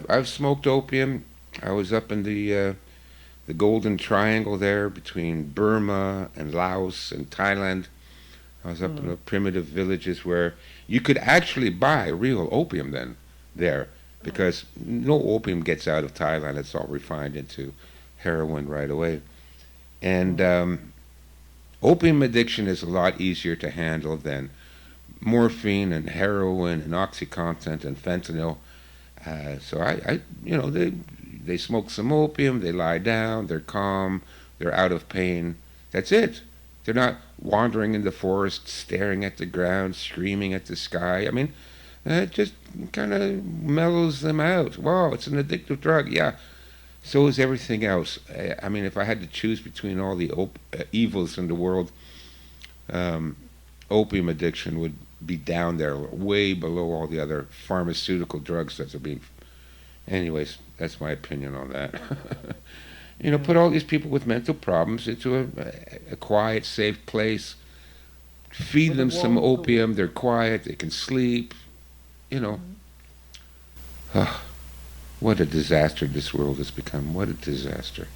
B: I've smoked opium. I was up in the Golden Triangle there between Burma and Laos and Thailand. I was up in
A: Mm.
B: the primitive villages where you could actually buy real opium then there because no opium gets out of Thailand. It's all refined into heroin right away. And
A: Mm.
B: opium addiction is a lot easier to handle than morphine and heroin and oxycontin and fentanyl. So they smoke some opium, they lie down, they're calm, they're out of pain. That's it. They're not wandering in the forest, staring at the ground, screaming at the sky. I mean, it just kind of mellows them out. Wow, it's an addictive drug. Yeah, so is everything else. I mean, if I had to choose between all the evils in the world, um, opium addiction would be down there, way below all the other pharmaceutical drugs that are being. Anyways, that's my opinion on that.
A: Yeah.
B: Put all these people with mental problems into a quiet, safe place. Feed
A: With a
B: them some
A: warm food.
B: opium. They're quiet. They can sleep. You know.
A: Mhm.
B: What a disaster this world has become. What a disaster.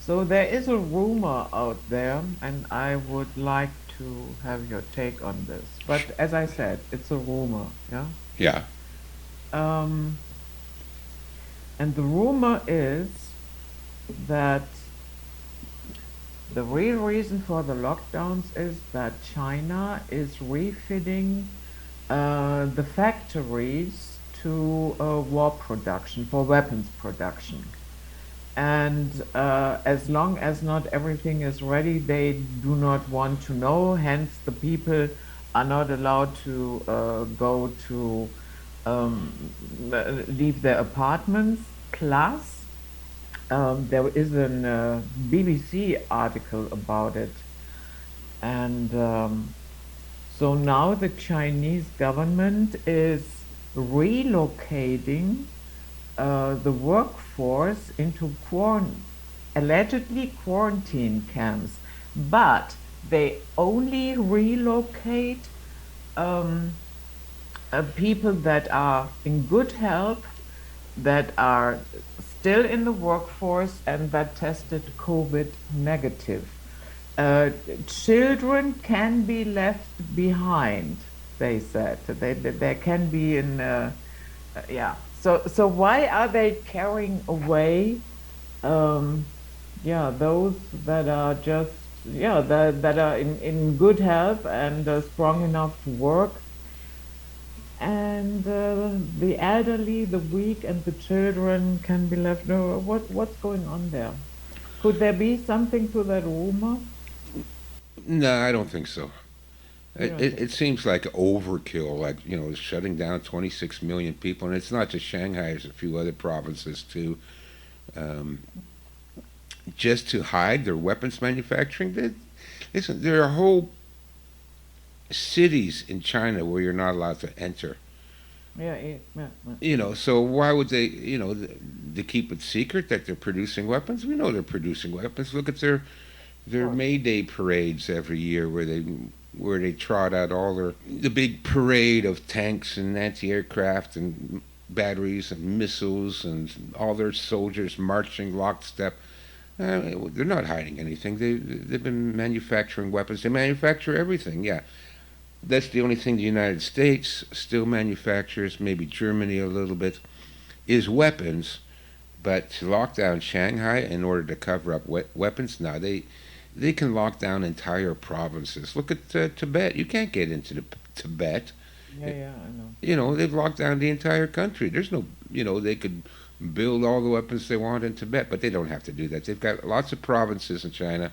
A: So there is a rumor out there, and I would like to have your take on this. But as I said, it's a rumor, yeah?
B: Yeah.
A: Um, and the rumor is that the real reason for the lockdowns is that China is refitting the factories to war production, for weapons production. And as long as not everything is ready, they do not want to know. Hence, the people are not allowed to go to leave their apartments. Plus, there is an BBC article about it, and so now the Chinese government is relocating the workforce into allegedly quarantine camps, but they only relocate um, people that are in good health, that are still in the workforce, and that tested COVID negative. Uh, Children can be left behind, they said. They can be in, yeah. So why are they carrying away, um, yeah, those that are just yeah, that are in good health and strong enough to work, and the elderly, the weak, and the children can be left. No, what's going on there? Could there be something to that rumor?
B: No, I don't think so.
A: You
B: It,
A: don't
B: it,
A: think
B: it
A: so?
B: seems like overkill, like, shutting down 26 million people. And it's not just Shanghai, there's a few other provinces too. Um, just to hide their weapons manufacturing. Listen, there are whole cities in China where you're not allowed to enter.
A: Yeah, yeah, yeah.
B: So why would they, they keep it secret that they're producing weapons? We know they're producing weapons. Look at
A: Of
B: their
A: course.
B: May Day parades every year where they trot out all the big parade of tanks and anti-aircraft and batteries and missiles and all their soldiers marching lockstep. They're not hiding anything. They've been manufacturing weapons. They manufacture everything. Yeah, that's the only thing the United States still manufactures. Maybe Germany a little bit is weapons. But to lock down Shanghai in order to cover up weapons, now they can lock down entire provinces. Look at Tibet. You can't get into Tibet.
A: Yeah, yeah, I know.
B: They've locked down the entire country. There's no, they could build all the weapons they want in Tibet, but they don't have to do that. They've got lots of provinces in China,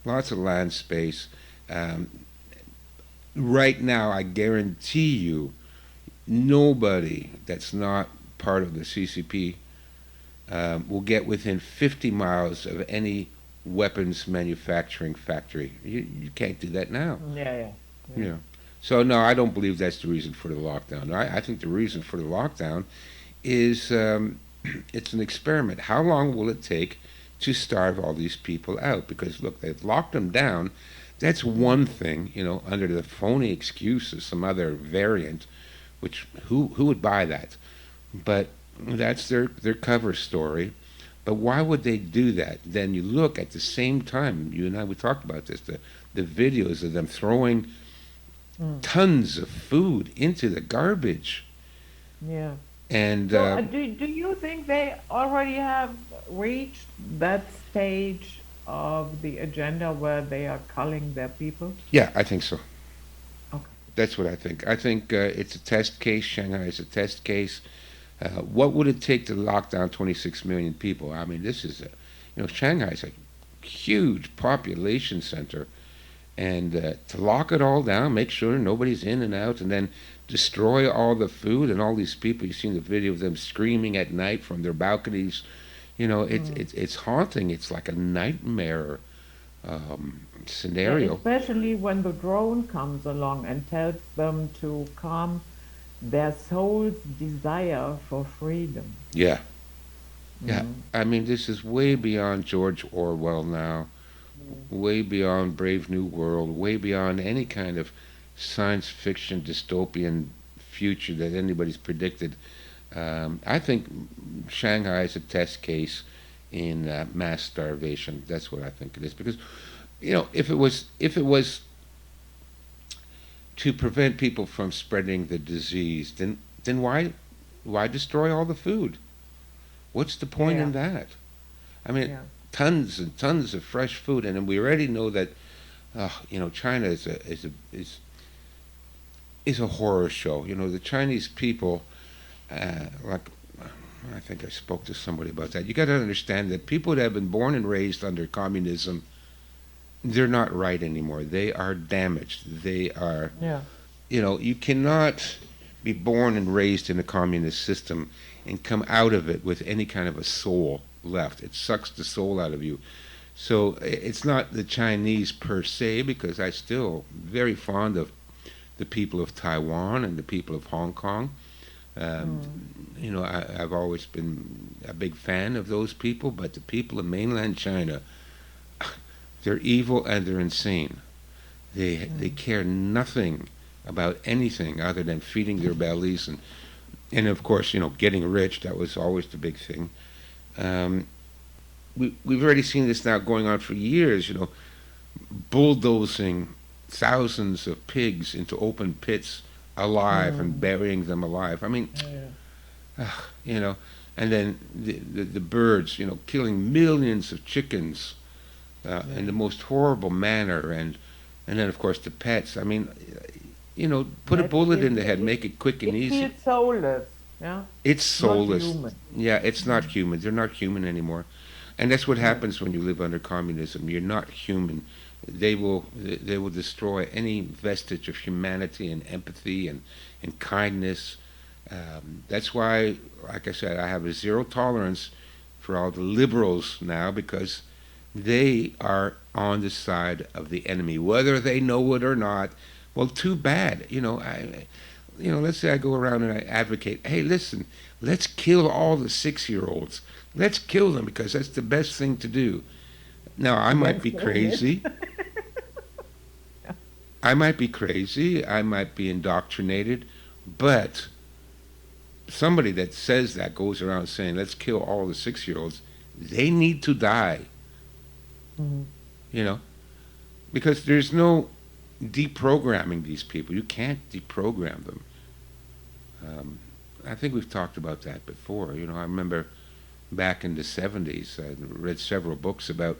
B: lots of land space. Um, right now, I guarantee you, nobody that's not part of the CCP will get within 50 miles of any weapons manufacturing factory. You can't do that now.
A: Yeah, yeah, yeah.
B: Yeah. So no, I don't believe that's the reason for the lockdown. I think the reason for the lockdown is it's an experiment. How long will it take to starve all these people out? Because look, they've locked them down. That's one thing, under the phony excuse of some other variant, which who would buy that? But that's their cover story. But why would they do that? Then you look at the same time. You and I we talked about this. The videos of them throwing
A: Mm.
B: tons of food into the garbage,
A: Yeah.
B: and
A: So, do you think they already have reached that stage of the agenda where they are culling their people?
B: yeah, I think so.
A: Okay.
B: That's what I think. I think it's a test case. Shanghai is a test case. What would it take to lock down 26 million people? I mean, this is Shanghai is a huge population center, and to lock it all down, make sure nobody's in and out, and then destroy all the food and all these people. You've seen the video of them screaming at night from their balconies.
A: Mm.
B: It's haunting. It's like a nightmare
A: Yeah,
B: scenario.
A: especially when the drone comes along and tells them to calm their soul's desire for freedom.
B: Yeah, yeah.
A: Mm.
B: I mean, this is way beyond George Orwell now.
A: Mm.
B: Way beyond Brave New World. Way beyond any kind of science fiction dystopian future that anybody's predicted. I think Shanghai is a test case in mass starvation. That's what I think it is. Because if it was to prevent people from spreading the disease, then why destroy all the food? What's the point
A: Yeah,
B: in that? I mean,
A: yeah,
B: tons and tons of fresh food, and we already know that China is a horror show. The Chinese people, like I think I spoke to somebody about that. You got to understand that people that have been born and raised under communism, they're not right anymore. They are damaged. They are,
A: yeah.
B: you cannot be born and raised in a communist system and come out of it with any kind of a soul left. It sucks the soul out of you. So it's not the Chinese per se, because I still very fond of the people of Taiwan and the people of Hong Kong. Um,
A: Mm.
B: I've always been a big fan of those people, but the people of mainland China, they're evil and they're insane. They
A: Mm.
B: care nothing about anything other than feeding their bellies and of course getting rich. That was always the big thing. Um, we've already seen this now going on for years. Bulldozing thousands of pigs into open pits alive and
A: Mm.
B: burying them alive. I mean,
A: Yeah.
B: you know, and then the birds, killing millions of chickens in the most horrible manner, and then of course the pets. I mean, put a
A: That
B: bullet
A: is,
B: in the head, make it quick and
A: it
B: easy.
A: feels soulless. Yeah,
B: It's
A: not
B: soulless.
A: human.
B: Yeah, it's not human. They're not human anymore, and that's what
A: No.
B: happens when you live under communism. You're not human. They will destroy any vestige of humanity and empathy and kindness. That's why, like I said, I have a zero tolerance for all the liberals now, because they are on the side of the enemy, whether they know it or not. Well, too bad. Let's say I go around and I advocate, hey, listen, let's kill all the 6-year-olds. Let's kill them because that's the best thing to do. Now, I might
A: Against
B: be
A: all this.
B: crazy. I might be crazy. I might be indoctrinated. But somebody that says that, goes around saying, let's kill all the 6-year-olds, they need to die,
A: Mhm.
B: you know, because there's no deprogramming these people. You can't deprogram them. Um, I think we've talked about that before. I remember back in the 70s, I read several books about,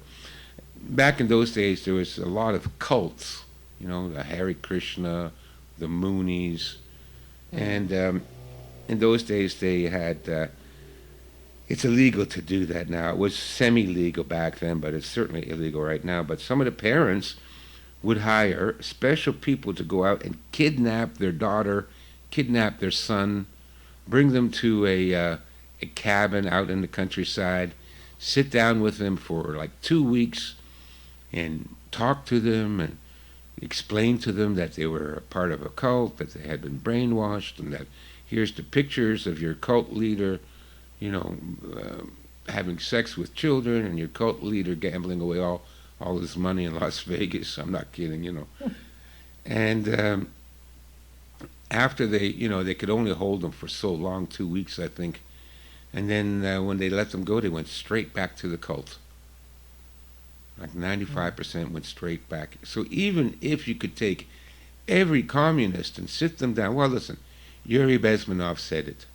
B: back in those days, there was a lot of cults, the Hare Krishna, the Moonies, and in those days they had, it's illegal to do that now. It was semi-legal back then, but it's certainly illegal right now. But some of the parents would hire special people to go out and kidnap their daughter, kidnap their son, bring them to a cabin out in the countryside, sit down with them for like 2 weeks and talk to them and explain to them that they were a part of a cult, that they had been brainwashed, and that here's the pictures of your cult leader, you know, having sex with children, and your cult leader gambling away all his money in Las Vegas. I'm not kidding. And after they could only hold them for so long, 2 weeks, I think. And then when they let them go, they went straight back to the cult. Like 95% went straight back. So even if you could take every communist and sit them down, well, listen, Yuri Bezmenov said it.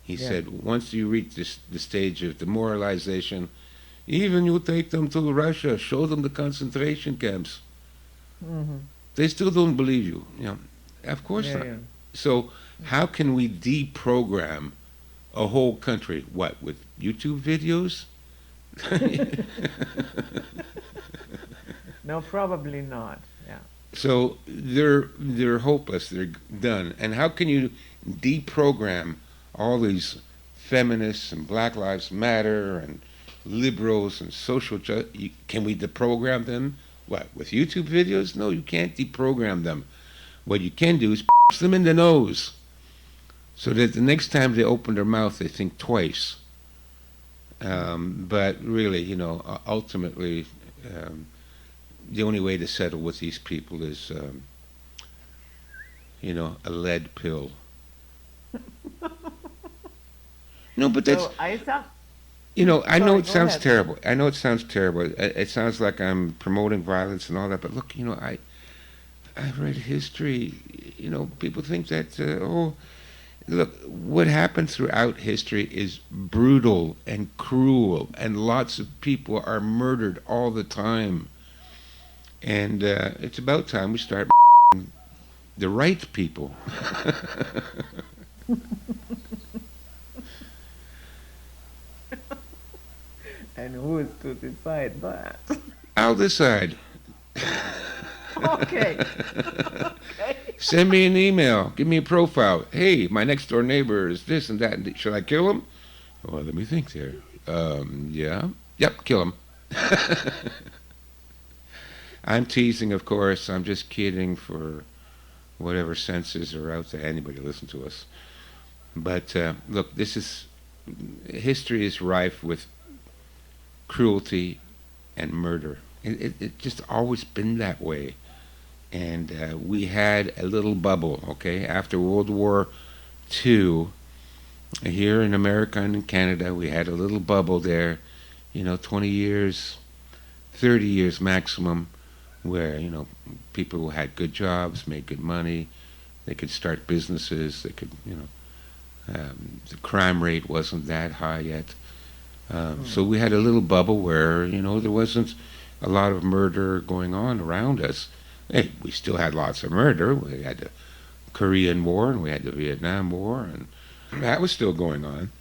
B: He said, once you reach the stage of demoralization, even you take them to Russia, show them the concentration camps.
A: Mm-hmm.
B: They still don't believe you. Of course
A: Yeah,
B: not.
A: yeah.
B: So how can we deprogram a whole country? What, with YouTube videos?
A: No, probably not. Yeah.
B: So they're hopeless. They're done. And how can you deprogram all these feminists and Black Lives Matter and liberals and social justice? Can we deprogram them? What, with YouTube videos? No, you can't deprogram them. What you can do is punch them in the nose, so that the next time they open their mouth, they think twice. But really, ultimately, the only way to settle with these people is, a lead pill. No, but that's,
A: So I thought.
B: I know
A: Sorry,
B: it
A: go
B: sounds
A: ahead.
B: terrible. I know it sounds terrible. It sounds like I'm promoting violence and all that. But look, I've read history. People think that, look, what happened throughout history is brutal and cruel, and lots of people are murdered all the time. And it's about time we start the right people.
A: And who is to decide that?
B: I'll decide.
A: Okay. Okay.
B: Send me an email. Give me a profile. Hey, my next door neighbor is this and that. Should I kill him? Well, let me think there. Yeah. Yep, kill him. I'm teasing, of course. I'm just kidding for whatever senses are out there. Anybody listen to us. But look, history is rife with cruelty and murder. It just always been that way. And we had a little bubble, okay? After World War II, here in America and in Canada, we had a little bubble there, 20 years, 30 years maximum, where, people who had good jobs, made good money, they could start businesses, they could, the crime rate wasn't that high yet. So we had a little bubble where, there wasn't a lot of murder going on around us. Hey, we still had lots of murder. We had the Korean War and we had the Vietnam War, and that was still going on.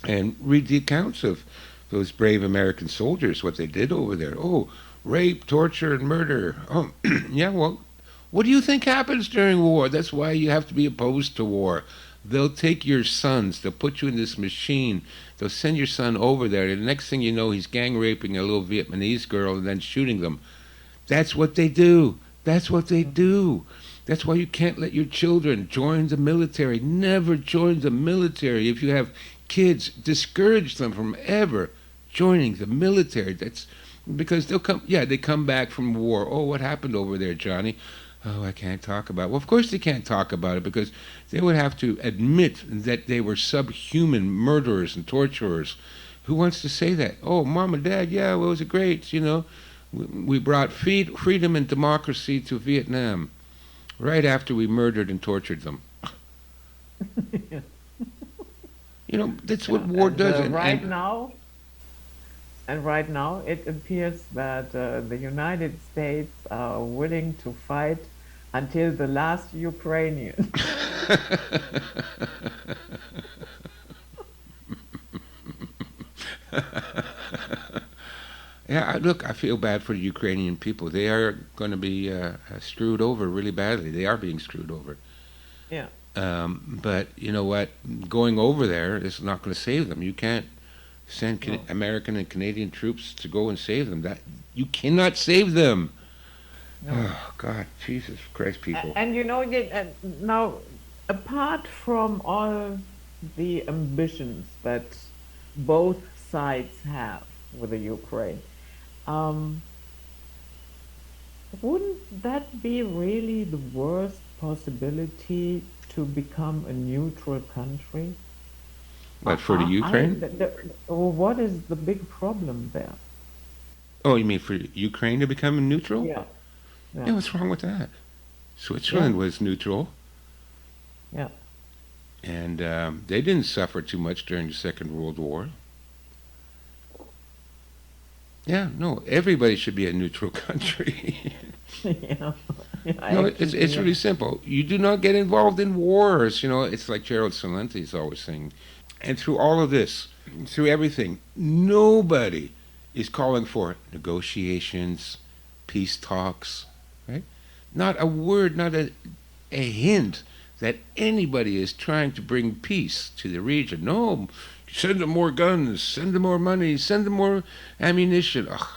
B: And read the accounts of those brave American soldiers, what they did over there. Oh, rape, torture, and murder. Oh, yeah, well, what do you think happens during war? That's why you have to be opposed to war. They'll take your sons, they'll put you in this machine, they'll send your son over there, and the next thing you know, he's gang raping a little Vietnamese girl and then shooting them. That's what they do. That's what they do. That's why you can't let your children join the military. Never join the military. If you have kids, discourage them from ever joining the military. That's because they'll come. Yeah, they come back from war. Oh, what happened over there, Johnny? Oh, I can't talk about it. Well, of course they can't talk about it because they would have to admit that they were subhuman murderers and torturers. Who wants to say that? Oh, Mom and Dad, yeah, well, it was great, We brought freedom and democracy to Vietnam right after we murdered and tortured them.
A: Yeah.
B: That's what war does.
A: Right now, it appears that the United States are willing to fight until the last Ukrainian.
B: Yeah, look, I feel bad for the Ukrainian people. They are going to be screwed over really badly. They are being screwed over.
A: Yeah.
B: But you know what? Going over there is not going to save them. You can't send
A: No.
B: American and Canadian troops to go and save them. That you cannot save them.
A: No.
B: Oh God, Jesus Christ, people.
A: And now, apart from all the ambitions that both sides have with the Ukraine, um, wouldn't that be really the worst possibility to become a neutral country?
B: But for the Ukraine?
A: What is the big problem there?
B: Oh, you mean for Ukraine to become neutral?
A: Yeah,
B: Yeah,
A: yeah,
B: what's wrong with that?
A: yeah,
B: Switzerland was neutral,
A: yeah.
B: and they didn't suffer too much during the Second World War. Yeah, no, everybody should be a neutral country.
A: Yeah, yeah,
B: No, it's
A: yeah.
B: really simple. You do not get involved in wars. It's like Gerald Celente is always saying. And through all of this, through everything, nobody is calling for negotiations, peace talks, right? Not a word, not a hint that anybody is trying to bring peace to the region. No, send them more guns, send them more money, send them more ammunition. Ugh,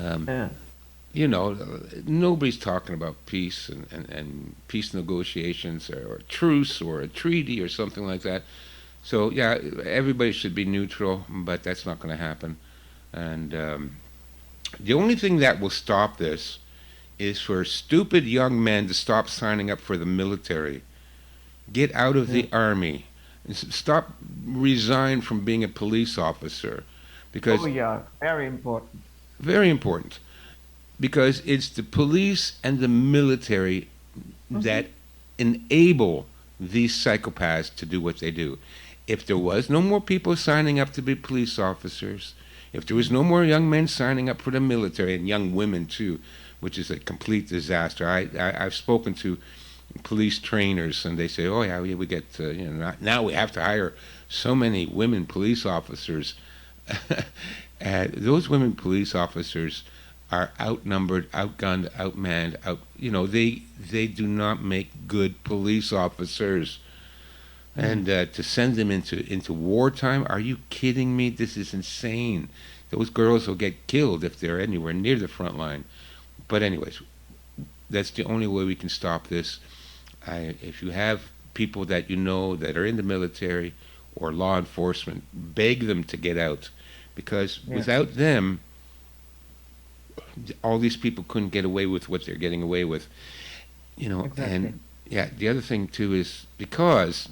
B: um,
A: Yeah.
B: Nobody's talking about peace and peace negotiations or truce or a treaty or something like that. So, yeah, everybody should be neutral, but that's not going to happen. And the only thing that will stop this is for stupid young men to stop signing up for the military, get out of
A: Yeah.
B: the army, and stop, resign from being a police officer,
A: Oh
B: because
A: yeah, very important.
B: very important. Because it's the police and the military
A: Hmm.
B: that enable these psychopaths to do what they do. If there was no more people signing up to be police officers, if there was no more young men signing up for the military, and young women too, which is a complete disaster. I've spoken to police trainers, and they say, "Oh yeah, we get now we have to hire so many women police officers." Those women police officers are outnumbered, outgunned, outmanned. They do not make good police officers.
A: Mm.
B: And to send them into wartime, are you kidding me? This is insane. Those girls will get killed if they're anywhere near the front line. But anyways, that's the only way we can stop this. If you have people that you know that are in the military or law enforcement, beg them to get out, because
A: Yeah,
B: without them, all these people couldn't get away with what they're getting away with.
A: exactly.
B: And yeah, the other thing too is because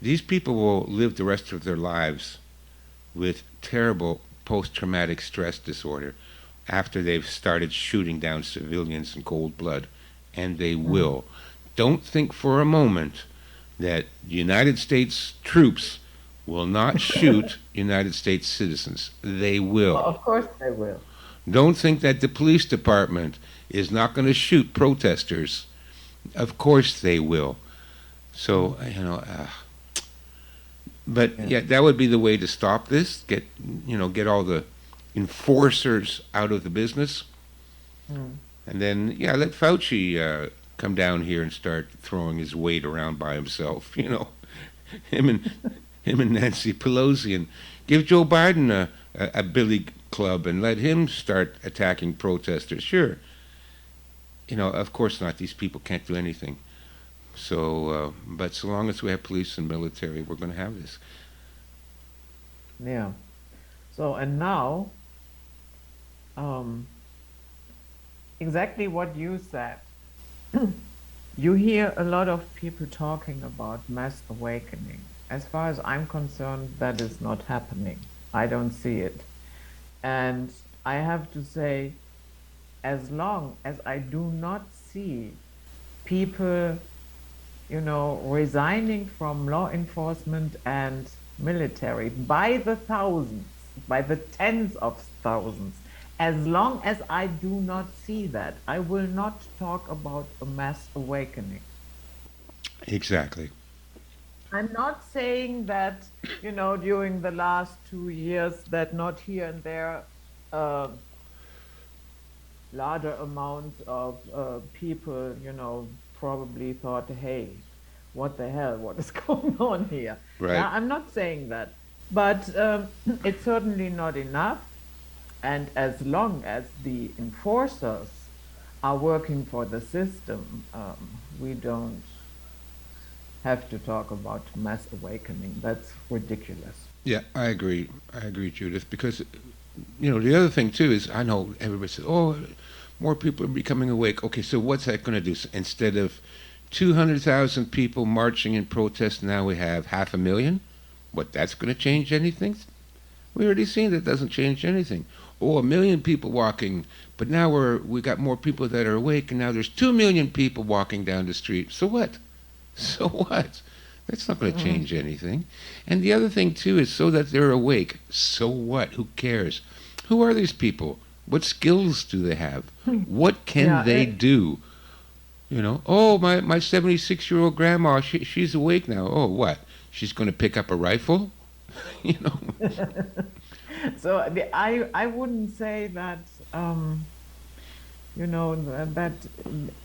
B: these people will live the rest of their lives with terrible post-traumatic stress disorder after they've started shooting down civilians in cold blood, and they
A: Mm.
B: will. Don't think for a moment that the United States troops will not shoot United States citizens. They will.
A: Of course they will.
B: Don't think that the police department is not going to shoot protesters. Of course they will. So, but
A: Yeah.
B: yeah, that would be the way to stop this. Get all the enforcers out of the business.
A: Mm.
B: And then, yeah, let Fauci come down here and start throwing his weight around by himself. Him and him and Nancy Pelosi, and give Joe Biden a billy club and let him start attacking protesters. Sure, of course not. These people can't do anything. So, but so long as we have police and military, we're going to have this.
A: Yeah. So, and now, um, exactly what you said. You hear a lot of people talking about mass awakening. As far as I'm concerned, that is not happening. I don't see it. And I have to say, as long as I do not see people, resigning from law enforcement and military by the thousands, by the tens of thousands, as long as I do not see that, I will not talk about a mass awakening.
B: Exactly.
A: I'm not saying that, during the last 2 years, that not here and there, uh, larger amounts of people, probably thought, hey, what the hell, what is going on here?
B: Right.
A: Yeah, I'm not saying that, but it's certainly not enough. And as long as the enforcers are working for the system, we don't have to talk about mass awakening. That's ridiculous.
B: Yeah, I agree. I agree, Judith. Because the other thing too is I know everybody says, "Oh, more people are becoming awake." Okay, so what's that going to do? So instead of 200,000 people marching in protest, now we have 500,000. What? That's going to change anything? We already seen that doesn't change anything. Oh, 1 million people walking, but now we got more people that are awake, and now there's 2 million people walking down the street. So what? So what? That's not going to change anything. And the other thing too is so that they're awake. So what? Who cares? Who are these people? What skills do they have? What can
A: Yeah,
B: they do? Oh, my 76-year-old grandma, she's awake now. Oh, what? She's going to pick up a rifle? you know.
A: so I wouldn't say that that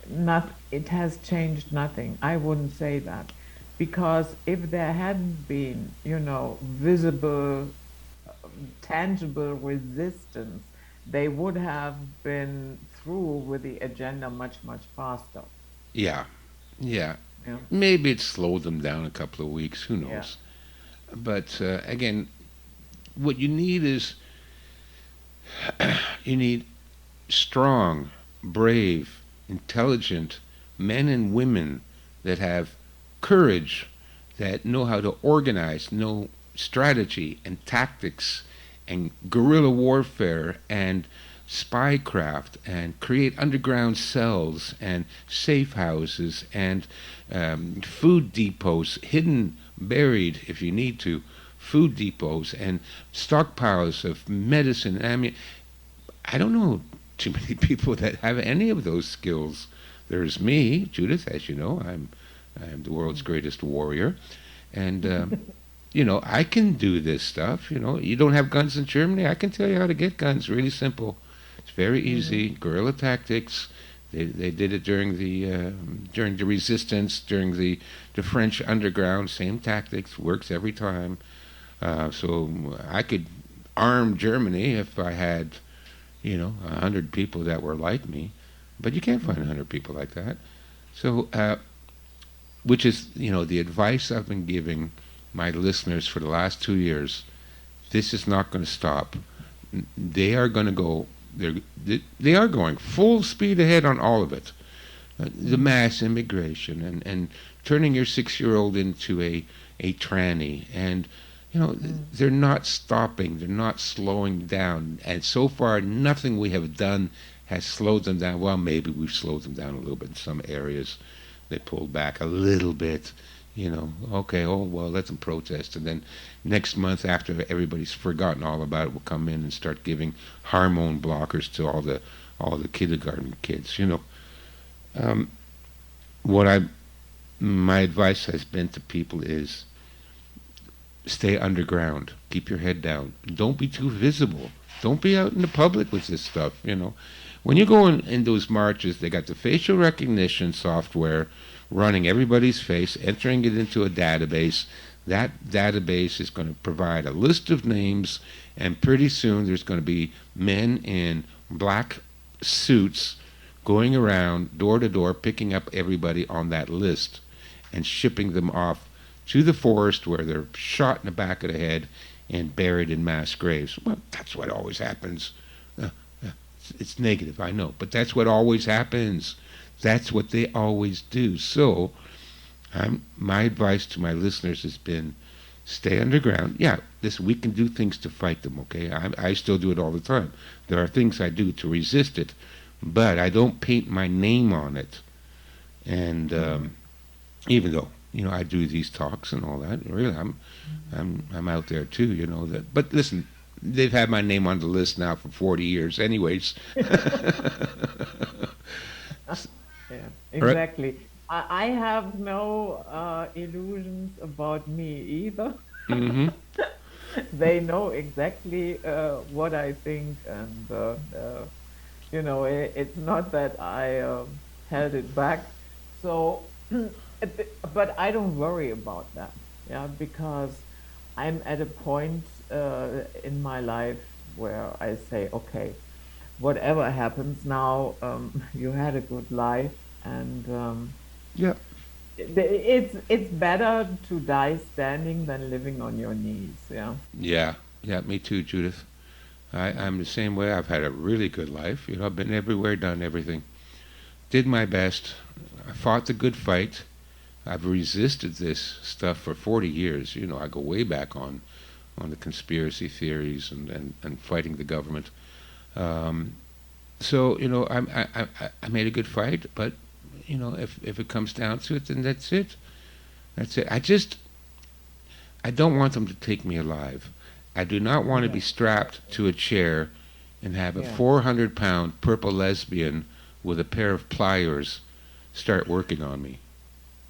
A: not it has changed nothing. I wouldn't say that because if there hadn't been visible, tangible resistance, they would have been through with the agenda much faster.
B: Yeah, yeah.
A: Yeah,
B: Maybe it slowed them down a couple of weeks. Who
A: yeah,
B: knows? But again, what you need is you need strong, brave, intelligent men and women that have courage, that know how to organize, know strategy and tactics and guerrilla warfare and spycraft and create underground cells and safe houses and food depots, hidden, buried if you need to, food depots and stockpiles of medicine. I don't know too many people that have any of those skills. There's me, Judith, as you know. I'm the world's greatest warrior, and I can do this stuff. You don't have guns in Germany. I can tell you how to get guns. Really simple. It's very easy. Guerrilla tactics. They did it during the resistance, during the French underground. Same tactics, works every time. So I could arm Germany if I had 100 people that were like me, but you can't find 100 people like that. So, which is, the advice I've been giving my listeners for the last 2 years. This is not going to stop. They are going to go. They are going full speed ahead on all of it. The mass immigration and turning your 6-year-old into a tranny and they're not stopping. They're not slowing down. And so far, nothing we have done has slowed them down. Well, maybe we've slowed them down a little bit in some areas. They pulled back a little bit Okay, oh, well, let them protest. And then next month, after everybody's forgotten all about it, we'll come in and start giving hormone blockers to all the kindergarten kids. Um, what my advice has been to people is stay underground. Keep your head down. Don't be too visible. Don't be out in the public with this stuff. When you go in those marches, they got the facial recognition software running everybody's face, entering it into a database. That database is going to provide a list of names, and pretty soon there's going to be men in black suits going around door to door picking up everybody on that list and shipping them off to the forest where they're shot in the back of the head and buried in mass graves. Well, that's what always happens. It's negative, I know, but that's what always happens. That's what they always do. So, my advice to my listeners has been stay underground. Yeah, we can do things to fight them, okay? I still do it all the time. There are things I do to resist it, but I don't paint my name on it. And even though I do these talks and all that, really, I'm out there too. That. But listen, they've had my name on the list now for 40 years, anyways.
A: Yeah,
B: Right?
A: exactly. I have no illusions about me either.
B: Mm-hmm.
A: They know exactly what I think, and it's not that I held it back. So, but I don't worry about that, yeah, because I'm at a point in my life where I say, okay, whatever happens now, you had a good life, and
B: Yeah.
A: it's better to die standing than living on your knees. Yeah.
B: Yeah. Yeah. Me too, Judith. I'm the same way. I've had a really good life. I've been everywhere, done everything. Did my best. I fought the good fight. I've resisted this stuff for 40 years. I go way back on the conspiracy theories and fighting the government. Um, so I made a good fight, but if it comes down to it, then that's it. That's it. I don't want them to take me alive. I do not want to be
A: Yeah.
B: strapped to a chair and have a
A: Yeah.
B: 400-pound purple lesbian with a pair of pliers start working on me.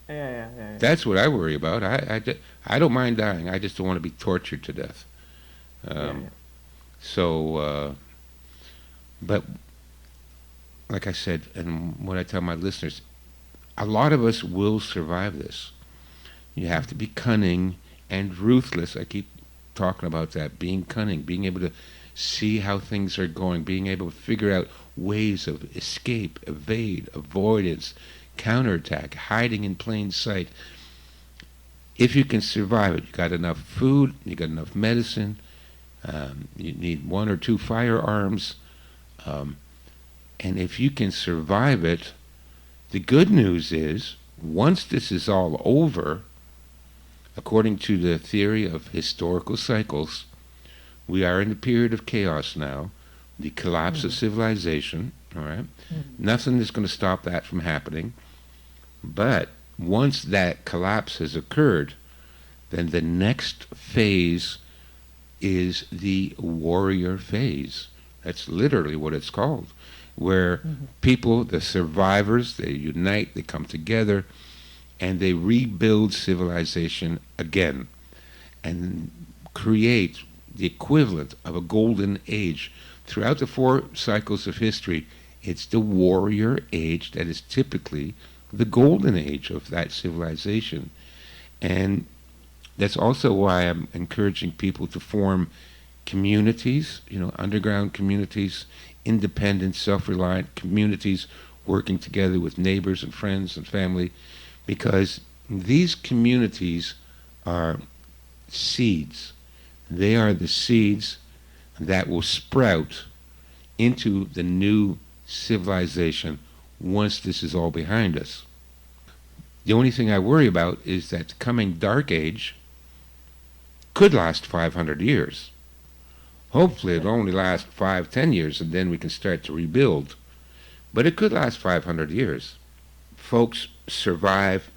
A: Yeah. Yeah. Yeah. Yeah.
B: That's what I worry about. I don't mind dying. I just don't want to be tortured to death.
A: Yeah.
B: Um,
A: Yeah.
B: so, but like I said, and what I tell my listeners, a lot of us will survive this. You have to be cunning and ruthless. I keep talking about that, being cunning, being able to see how things are going, being able to figure out ways of escape, evade, avoidance, counterattack, hiding in plain sight. If you can survive it, you got enough food, you got enough medicine, you need one or two firearms, um, and if you can survive it, the good news is once this is all over, according to the theory of historical cycles, we are in a period of chaos now, the collapse of
A: Mhm.
B: civilization, all right?
A: Mhm.
B: Nothing is going to stop that from happening. But once that collapse has occurred, then the next phase is the warrior phase. That's literally what it's called, where
A: Mhm.
B: people, the survivors, they unite, they come together, and they rebuild civilization again and create the equivalent of a golden age. Throughout the four cycles of history, it's the warrior age that is typically the golden age of that civilization. And that's also why I'm encouraging people to form communities, underground communities, independent, self-reliant communities working together with neighbors and friends and family, because these communities are seeds. They are the seeds that will sprout into the new civilization once this is all behind us. The only thing I worry about is that the coming dark age could last 500 years. Hopefully it'll only last 5, 10 years and then we can start to rebuild. But it could last 500 years. Folks, survive,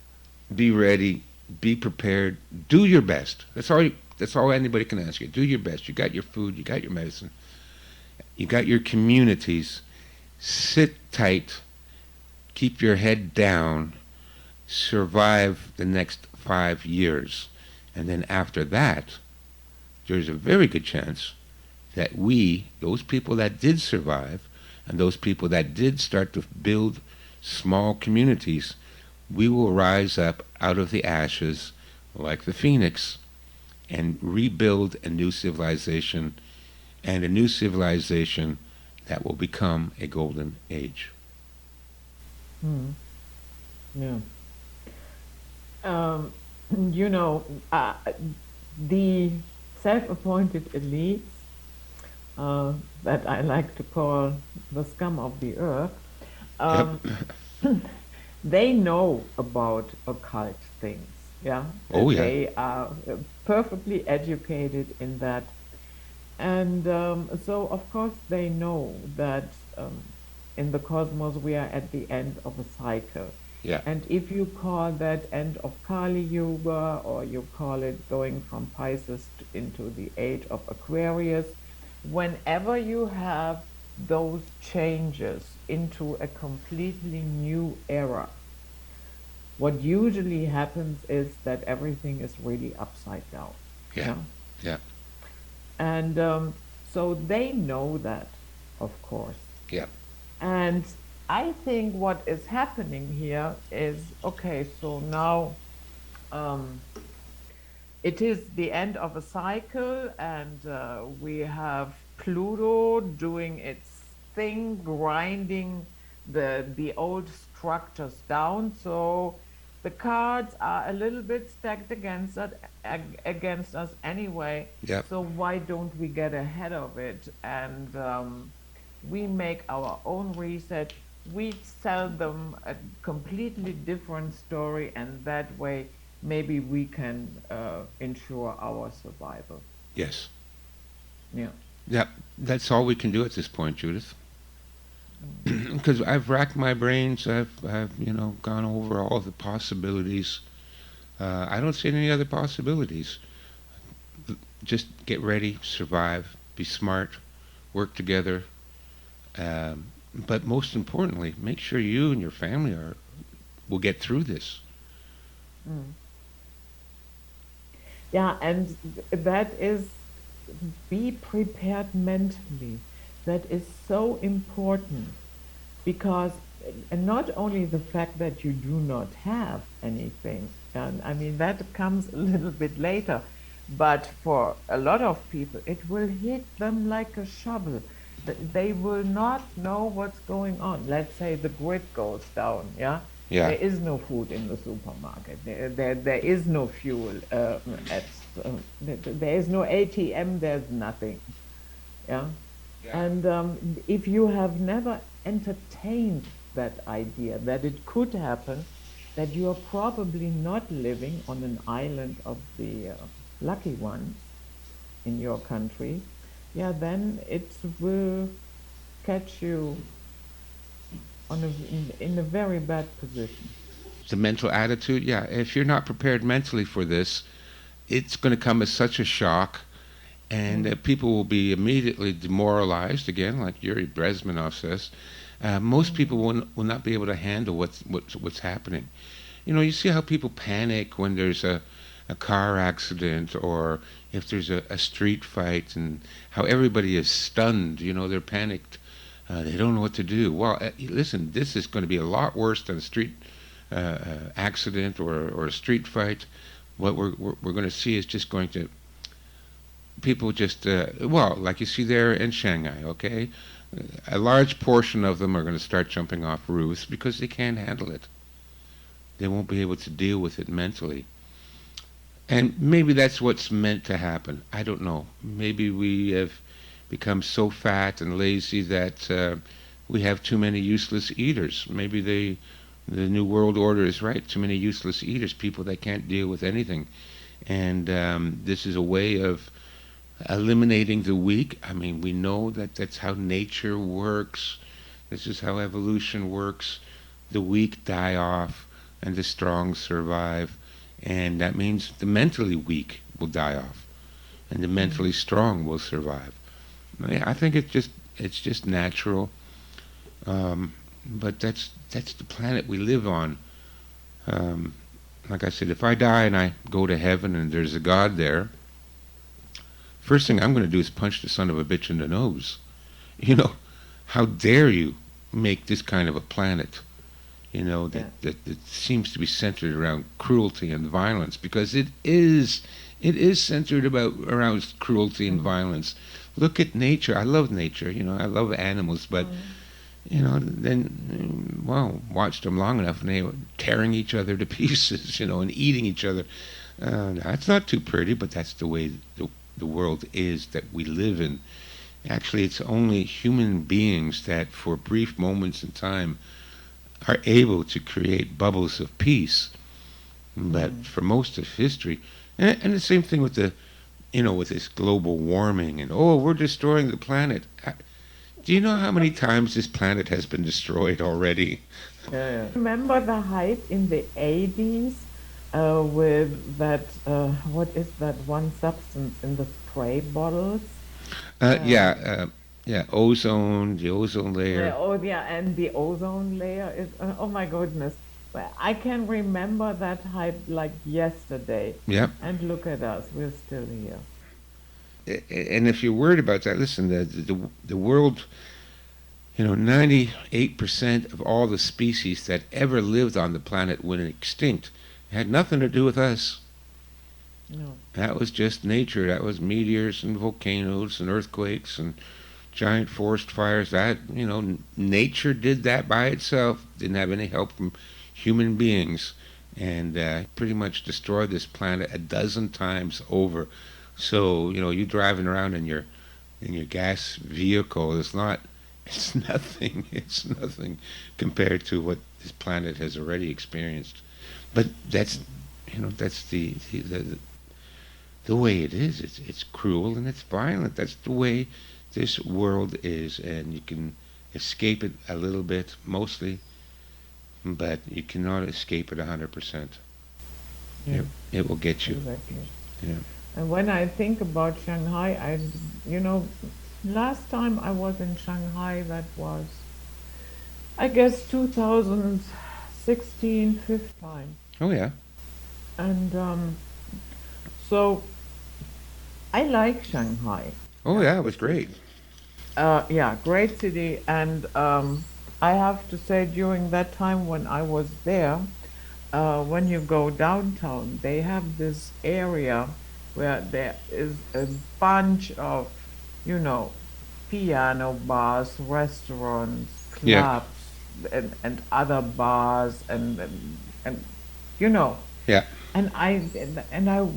B: be ready, be prepared, do your best. That's all anybody can ask you. Do your best. You got your food, you got your medicine, you got your communities. Sit tight, keep your head down, survive the next 5 years. And then after that, there's a very good chance that we, those people that did survive, and those people that did start to build small communities, we will rise up out of the ashes like the phoenix and rebuild a new civilization, and a new civilization that will become a golden age.
A: Hmm. Yeah. Um, you know, the self-appointed elites that I like to call the scum of the earth,
B: Yep.
A: um, they know about occult things. Yeah,
B: Oh, yeah.
A: they are perfectly educated in that, and so of course they know that in the cosmos we are at the end of a cycle.
B: Yeah.
A: And if you call that end of Kali Yuga, or you call it going from Pisces into the age of Aquarius, whenever you have those changes into a completely new era, what usually happens is that everything is really upside down.
B: Yeah.
A: Yeah.
B: Yeah.
A: And so they know that, of course.
B: Yeah.
A: And I think what is happening here is okay, so now um, it is the end of a cycle, and we have Pluto doing its thing, grinding the old structures down. So the cards are a little bit stacked against us anyway.
B: Yeah.
A: So why don't we get ahead of it, and we make our own reset? We sell them a completely different story, and that way maybe we can ensure our survival.
B: Yes.
A: Yeah.
B: Yeah. That's all we can do at this point, Judith.
A: Mm.
B: Because I've racked my brains. I've gone over all the possibilities. I don't see any other possibilities. Just get ready, survive, be smart, work together. But most importantly, make sure you and your family will get through this.
A: Mm. Yeah, and that is, be prepared mentally. That is so important because, and not only the fact that you do not have anything, and I mean that comes a little bit later, but for a lot of people, it will hit them like a shovel. They will not know what's going on. Let's say the grid goes down, yeah?
B: Yeah.
A: There is no food in the supermarket. There is no fuel there is no ATM, there's nothing, yeah?
B: Yeah.
A: And if you have never entertained that idea that it could happen, that you are probably not living on an island of the lucky ones in your country, yeah, then it will catch you in a very bad position.
B: The mental attitude, yeah. If you're not prepared mentally for this, it's going to come as such a shock, and
A: Mm,
B: people will be immediately demoralized again, like Yuri Brezmenov says. Most
A: mm,
B: people will not be able to handle what's happening. You see how people panic when there's a car accident, or if there's a street fight, and how everybody is stunned. They're panicked. They don't know what to do. Well, listen, this is going to be a lot worse than a street accident or a street fight. What we're going to see is just going to people just well, like you see there in Shanghai. Okay, a large portion of them are going to start jumping off roofs because they can't handle it. They won't be able to deal with it mentally. And maybe that's what's meant to happen. I don't know. Maybe we have become so fat and lazy that we have too many useless eaters. Maybe the new world order is right. Too many useless eaters, people that can't deal with anything. And this is a way of eliminating the weak. I mean, we know that that's how nature works. This is how evolution works. The weak die off and the strong survive. and that means the mentally weak will die off, and the mentally strong will survive. I think it's just natural, but that's the planet we live on. Um, like I said, if I die and I go to heaven and there's a God there, first thing I'm going to do is punch the son of a bitch in the nose. You know, how dare you make this kind of a planet? You know,
A: Yeah.
B: that seems to be centered around cruelty and violence, because it is centered around cruelty and
A: Mm.
B: violence. Look at nature. I love nature. I love animals, but
A: Mm.
B: then, well, watched them long enough, and they were tearing each other to pieces, and eating each other. That's not too pretty, but that's the way the world is that we live in. Actually, it's only human beings that, for brief moments in time, are able to create bubbles of peace. But
A: Mm.
B: for most of history, and the same thing with with this global warming, and we're destroying the planet. Do you know how many times this planet has been destroyed already?
A: Yeah, yeah. Remember the hype in the 80s with that, what is that one substance in the spray bottles?
B: Yeah,
A: Um,
B: yeah, ozone, the ozone
A: yeah,
B: layer.
A: oh, yeah, and the ozone layer is, oh my goodness. Well, I can remember that hype like yesterday.
B: Yeah,
A: And look at us, we're still here.
B: and if you're worried about that, listen, the world, 98% of all the species that ever lived on the planet went extinct. It had nothing to do with us.
A: No.
B: That was just nature. That was meteors and volcanoes and earthquakes and giant forest fires. That, nature did that by itself. Didn't have any help from human beings. And pretty much destroyed this planet a dozen times over. So, you driving around in your gas vehicle is not, it's nothing. It's nothing compared to what this planet has already experienced. But that's the way it is. It's cruel and it's violent. That's the way this world is, and you can escape it a little bit, mostly, but you cannot escape it 100%.
A: Yeah,
B: It will get you.
A: exactly.
B: Yeah.
A: And when I think about Shanghai, you know, last time I was in Shanghai, that was, I guess, 2016, fifth time.
B: Oh yeah.
A: And so I like Shanghai.
B: Oh
A: Yeah,
B: yeah. It was great.
A: yeah, great city. And I have to say, during that time when I was there, when you go downtown, they have this area where there is a bunch of, you know, piano bars, restaurants,
B: Yeah.
A: clubs, and other bars, and you know,
B: Yeah.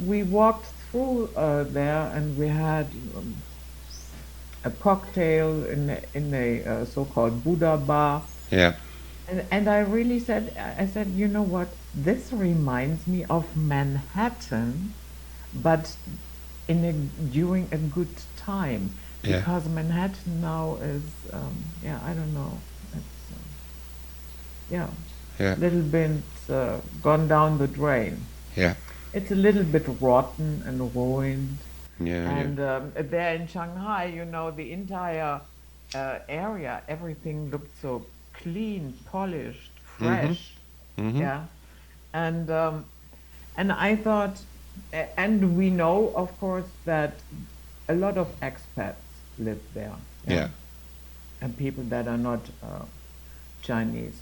A: we walked through there, and we had a cocktail in a so-called Buddha bar.
B: Yeah.
A: And I really said, I said, you know what? This reminds me of Manhattan, but during a good time,
B: Yeah.
A: because Manhattan now is, yeah, I don't know, it's, yeah,
B: Yeah.
A: little bit gone down the drain.
B: Yeah.
A: It's a little bit rotten and ruined.
B: Yeah. Yeah.
A: And there in Shanghai, the entire area, everything looked so clean, polished,
B: Mhm.
A: fresh.
B: Mhm.
A: Yeah. And I thought, and we know, of course, that a lot of expats live there. Yeah.
B: Yeah.
A: And people that are not Chinese.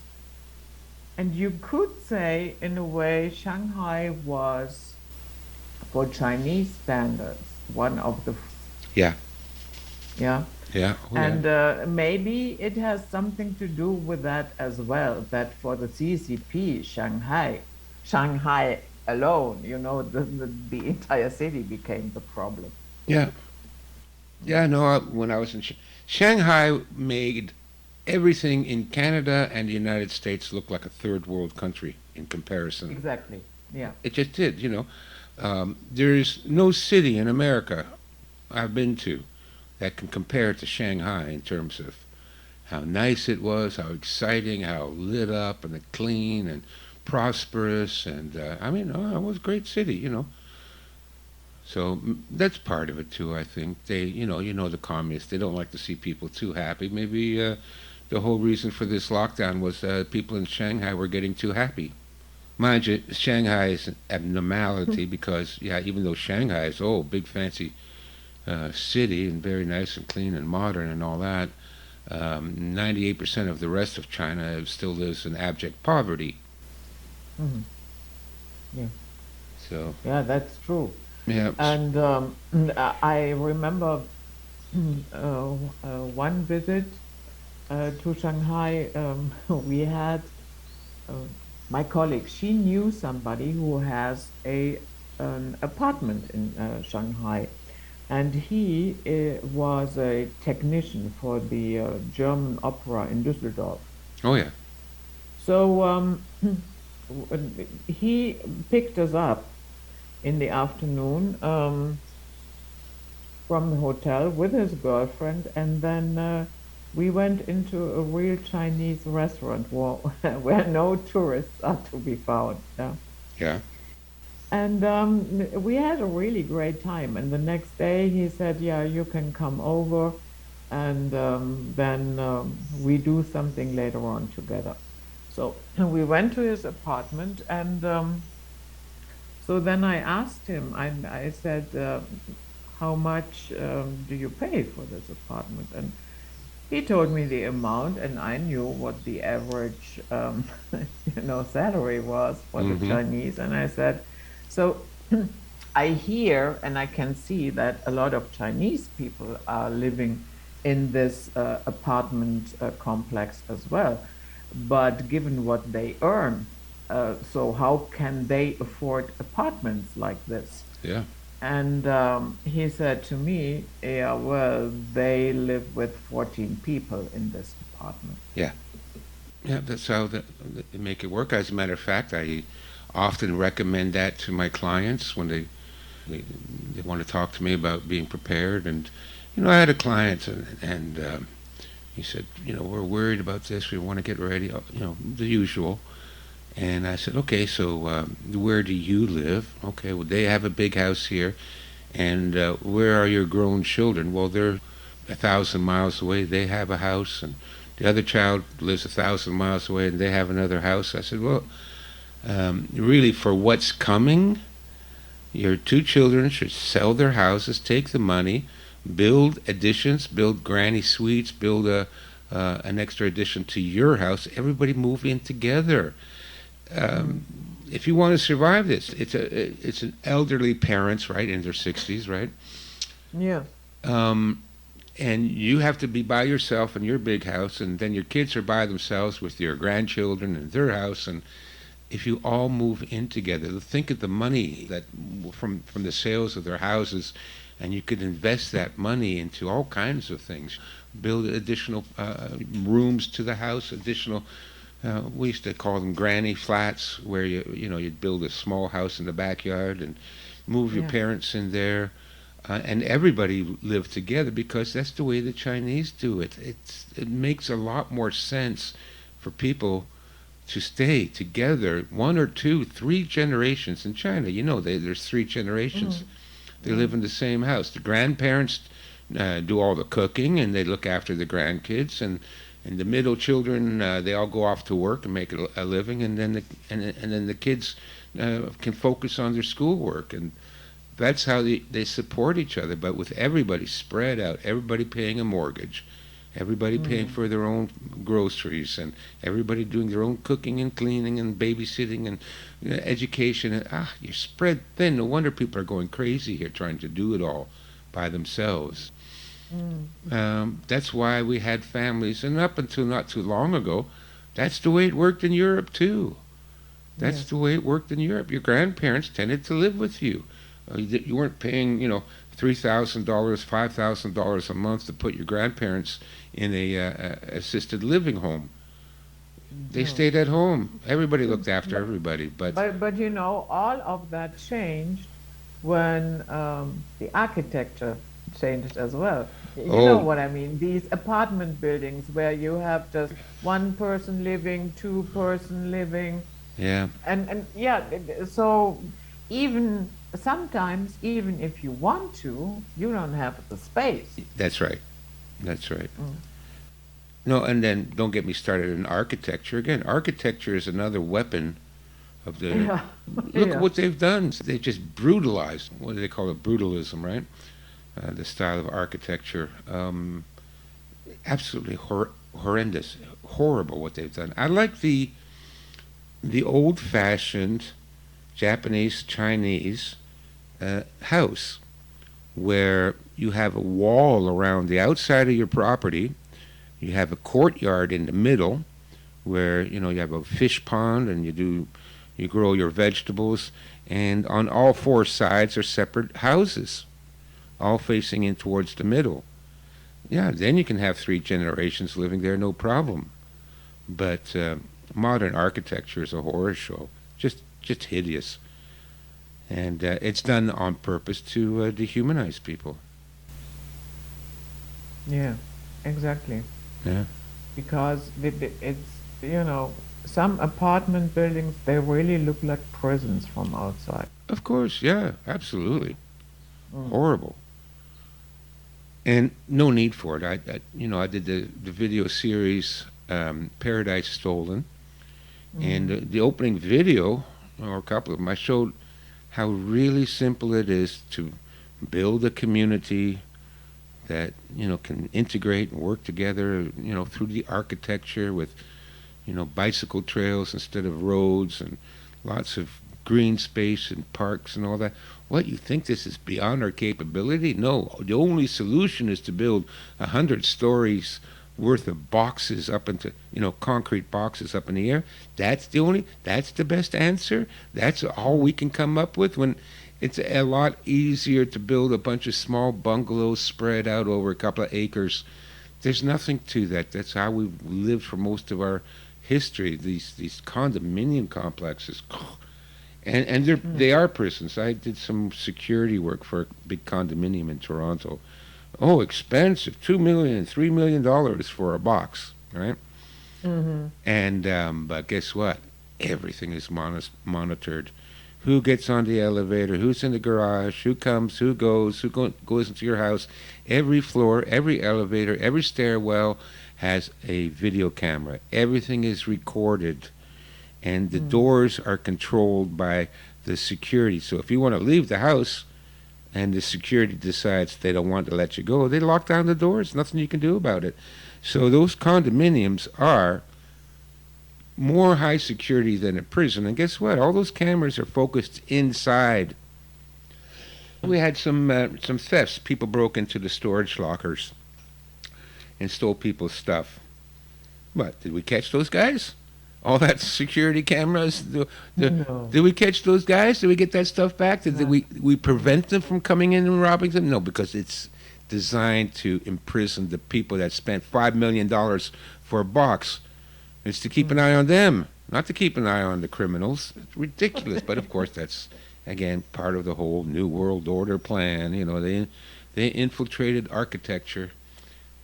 A: And you could say, in a way, Shanghai was, for Chinese standards, one of the,
B: Yeah.
A: yeah.
B: Yeah. Oh yeah.
A: And maybe it has something to do with that as well, that for the CCP, Shanghai alone, the entire city became the problem.
B: Yeah.
A: Yeah,
B: Yeah. No. When I was in Shanghai, made everything in Canada and the United States look like a third world country in comparison.
A: exactly. Yeah.
B: It just did. There's no city in America I've been to that can compare to Shanghai in terms of how nice it was, how exciting, how lit up and clean and prosperous, and I mean, it was a great city, you know. So that's part of it too. I think they, the communists. They don't like to see people too happy. Maybe the whole reason for this lockdown was people in Shanghai were getting too happy. Mind you, Shanghai is an abnormality because, yeah, even though Shanghai is big fancy city and very nice and clean and modern and all that, 98% of the rest of China still lives in abject poverty.
A: Hmm. Yeah.
B: So,
A: Yeah, that's true.
B: yeah,
A: And I remember one visit to Shanghai. We had uh, my colleague. She knew somebody who has an apartment in Shanghai, and he was a technician for the German opera in Düsseldorf.
B: oh yeah,
A: So he picked us up in the afternoon from the hotel with his girlfriend, and then we went into a real Chinese restaurant where no tourists are to be found. Yeah.
B: yeah.
A: And we had a really great time. And the next day he said, "Yeah, you can come over, and then we do something later on together." So we went to his apartment, and so then I asked him, I said, "How much do you pay for this apartment?" And he told me the amount, and I knew what the average, salary was for the
B: Mm-hmm.
A: Chinese. And I said, "So I hear and I can see that a lot of Chinese people are living in this apartment complex as well. But given what they earn, so how can they afford apartments like this?"
B: Yeah,
A: And he said to me, "Yeah, well, they live with 14 people in this apartment."
B: yeah, yeah. That's how they make it work. As a matter of fact, I often recommend that to my clients when they want to talk to me about being prepared. And I had a client, and he said, we're worried about this. We want to get ready. The usual. And I said, okay, so where do you live? Okay, well, they have a big house here. And where are your grown children? Well, they're 1,000 miles away. They have a house, and the other child lives 1,000 miles away, and they have another house. I said, well, really, for what's coming, your two children should sell their houses, take the money, build additions, build granny suites, build an extra addition to your house. Everybody move in together.
A: Mm.
B: Um, if you want to survive this, it's an elderly parents, right, in their 60s, right?
A: Yeah.
B: Um, and you have to be by yourself in your big house, and then your kids are by themselves with your grandchildren in their house. And if you all move in together, think of the money that from the sales of their houses, and you could invest that money into all kinds of things. Build additional rooms to the house, additional. We used to call them granny flats, where you'd build a small house in the backyard and move your
A: Yeah.
B: parents in there, and everybody live together because that's the way the Chinese do it. It makes a lot more sense for people to stay together, one or two, three generations in China. There's three generations.
A: Mm.
B: They
A: Mm.
B: live in the same house. The grandparents do all the cooking and they look after the grandkids, and the middle children they all go off to work and make a living, and then the kids can focus on their schoolwork, and that's how they support each other. But with everybody spread out, everybody paying a mortgage, everybody paying
A: Mm.
B: for their own groceries, and everybody doing their own cooking and cleaning and babysitting and education. And you're spread thin. No wonder people are going crazy here trying to do it all by themselves.
A: Mm.
B: That's why we had families, and up until not too long ago, that's the way it worked in Europe too. That's
A: Yes.
B: the way it worked in Europe. Your grandparents tended to live with you. You weren't paying, $3,000, $5,000 a month to put your grandparents in a assisted living home. They
A: No.
B: stayed at home. Everybody looked after
A: But
B: everybody. But
A: but all of that changed when the architecture changed as well. You know
B: oh,
A: what I mean? These apartment buildings where you have just one person living, two person living.
B: Yeah,
A: And yeah, so even sometimes, even if you want to, you don't have the space.
B: that's right. That's right.
A: Mm.
B: No, and then don't get me started in architecture. Again, architecture is another weapon of the.
A: Yeah,
B: Look at
A: yeah,
B: what they've done. They've just brutalized. What do they call it? Brutalism, right? The style of architecture. Absolutely horrendous, horrible what they've done. I like the old-fashioned Japanese Chinese house where you have a wall around the outside of your property. You have a courtyard in the middle where you have a fish pond and you grow your vegetables, and on all four sides are separate houses, all facing in towards the middle. Yeah, then you can have three generations living there, no problem. But modern architecture is a horror show, just hideous, and it's done on purpose to dehumanize people.
A: yeah, exactly.
B: Yeah,
A: Because it's, you know, some apartment buildings, they really look like prisons from outside.
B: of course. Yeah, absolutely
A: Mm.
B: horrible, and no need for it. I did the video series Paradise Stolen, and
A: Mm.
B: the opening video, or a couple of them, I showed how really simple it is to build a community that can integrate and work together, through the architecture with bicycle trails instead of roads, and lots of green space and parks and all that. What, you think this is beyond our capability? No, the only solution is to build 100 stories worth of boxes up into concrete boxes up in the air. That's the best answer. That's all we can come up with, when it's a lot easier to build a bunch of small bungalows spread out over a couple of acres. There's nothing to that. That's how we've lived for most of our history. These condominium complexes, and
A: Mm.
B: they are prisons. I did some security work for a big condominium in Toronto. Oh, expensive, $2 million, $3 million for a box, right?
A: Mm-hmm.
B: And but guess what? Everything is monitored. Who gets on the elevator? Who's in the garage? Who comes? Who goes? Goes into your house? Every floor, every elevator, every stairwell has a video camera. Everything is recorded, and the
A: Mm.
B: doors are controlled by the security. So if you want to leave the house and the security decides they don't want to let you go, they lock down the doors. Nothing you can do about it. So those condominiums are more high security than a prison. And guess what? All those cameras are focused inside. We had some thefts. People broke into the storage lockers and stole people's stuff. What, did we catch those guys? All that security cameras.
A: No,
B: Did we catch those guys? Did we get that stuff back? Did
A: no.
B: we prevent them from coming in and robbing them? No, because it's designed to imprison the people that spent $5 million for a box. It's to keep an
A: Mm.
B: eye on them, not to keep an eye on the criminals. It's ridiculous, but of course that's again part of the whole New World Order plan. They infiltrated architecture,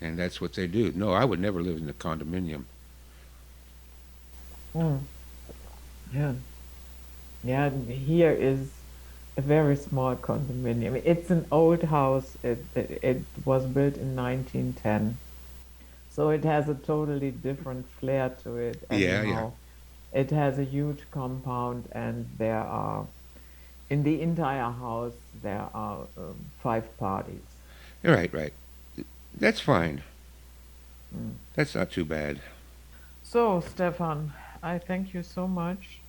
B: and that's what they do. No, I would never live in a condominium.
A: Mm. Yeah, yeah. Here is a very small condominium. It's an old house. It was built in 1910, so it has a totally different flair to it.
B: Yeah, yeah.
A: Anyhow, it has a huge compound, and there are, in the entire house, there are five parties.
B: Right, right. That's fine.
A: Mm.
B: That's not too bad.
A: So, Stefan, I thank you so much.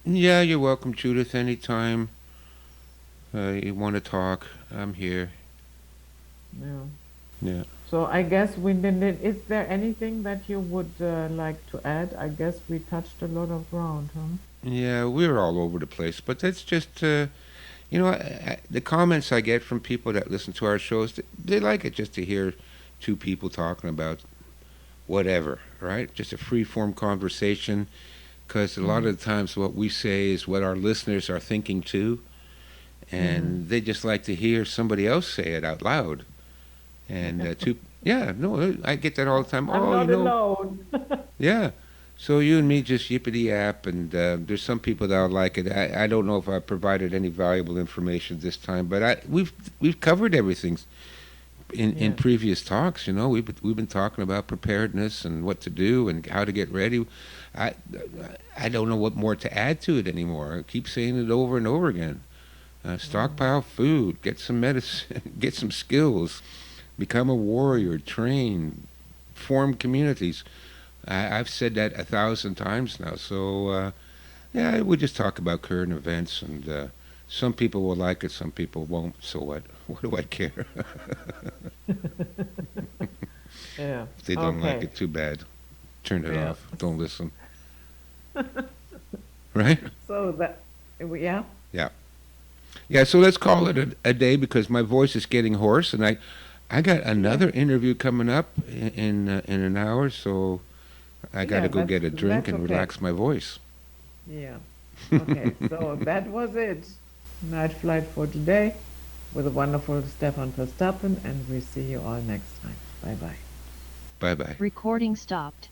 B: Yeah, you're welcome, Judith. Anytime you want to talk, I'm here.
A: Yeah.
B: Yeah.
A: So I guess we didn't. Is there anything that you would like to add? I guess we touched a lot of ground, huh?
B: Yeah, we're all over the place, but that's just, the comments I get from people that listen to our shows, they like it just to hear two people talking about whatever, right? Just a free form conversation, because a lot
A: Mm.
B: of the times what we say is what our listeners are thinking too,
A: Mm-hmm.
B: and they just like to hear somebody else say it out loud. And yeah, no, I get that all the time.
A: I'm
B: Oh,
A: not alone.
B: yeah. So you and me just yippity yap, and there's some people that'll like it. I don't know if I provided any valuable information this time, but we've covered everything in
A: Yes.
B: previous talks. You know, we've been talking about preparedness and what to do and how to get ready. I I don't know what more to add to it anymore. I keep saying it over and over again.
A: Mm.
B: Stockpile food, get some medicine, get some skills, become a warrior, train, form communities. I've said that 1,000 times now. So yeah, we just talk about current events, and some people will like it, some people won't. So what? What do I care?
A: Yeah.
B: If they don't like
A: Okay.
B: it, too bad. Turn it
A: Yeah.
B: off. Don't listen. Right?
A: So that, yeah.
B: Yeah. Yeah. So let's call it a day because my voice is getting hoarse, and I got
A: Yeah.
B: another interview coming up in an hour. So I got
A: Yeah.
B: to go get a drink
A: That's
B: and
A: okay.
B: relax my voice.
A: Yeah. Okay. So that was it. Night flight for today with a wonderful Stefan Verstappen, and we see you all next time. Bye bye.
B: Bye bye.
C: Recording stopped.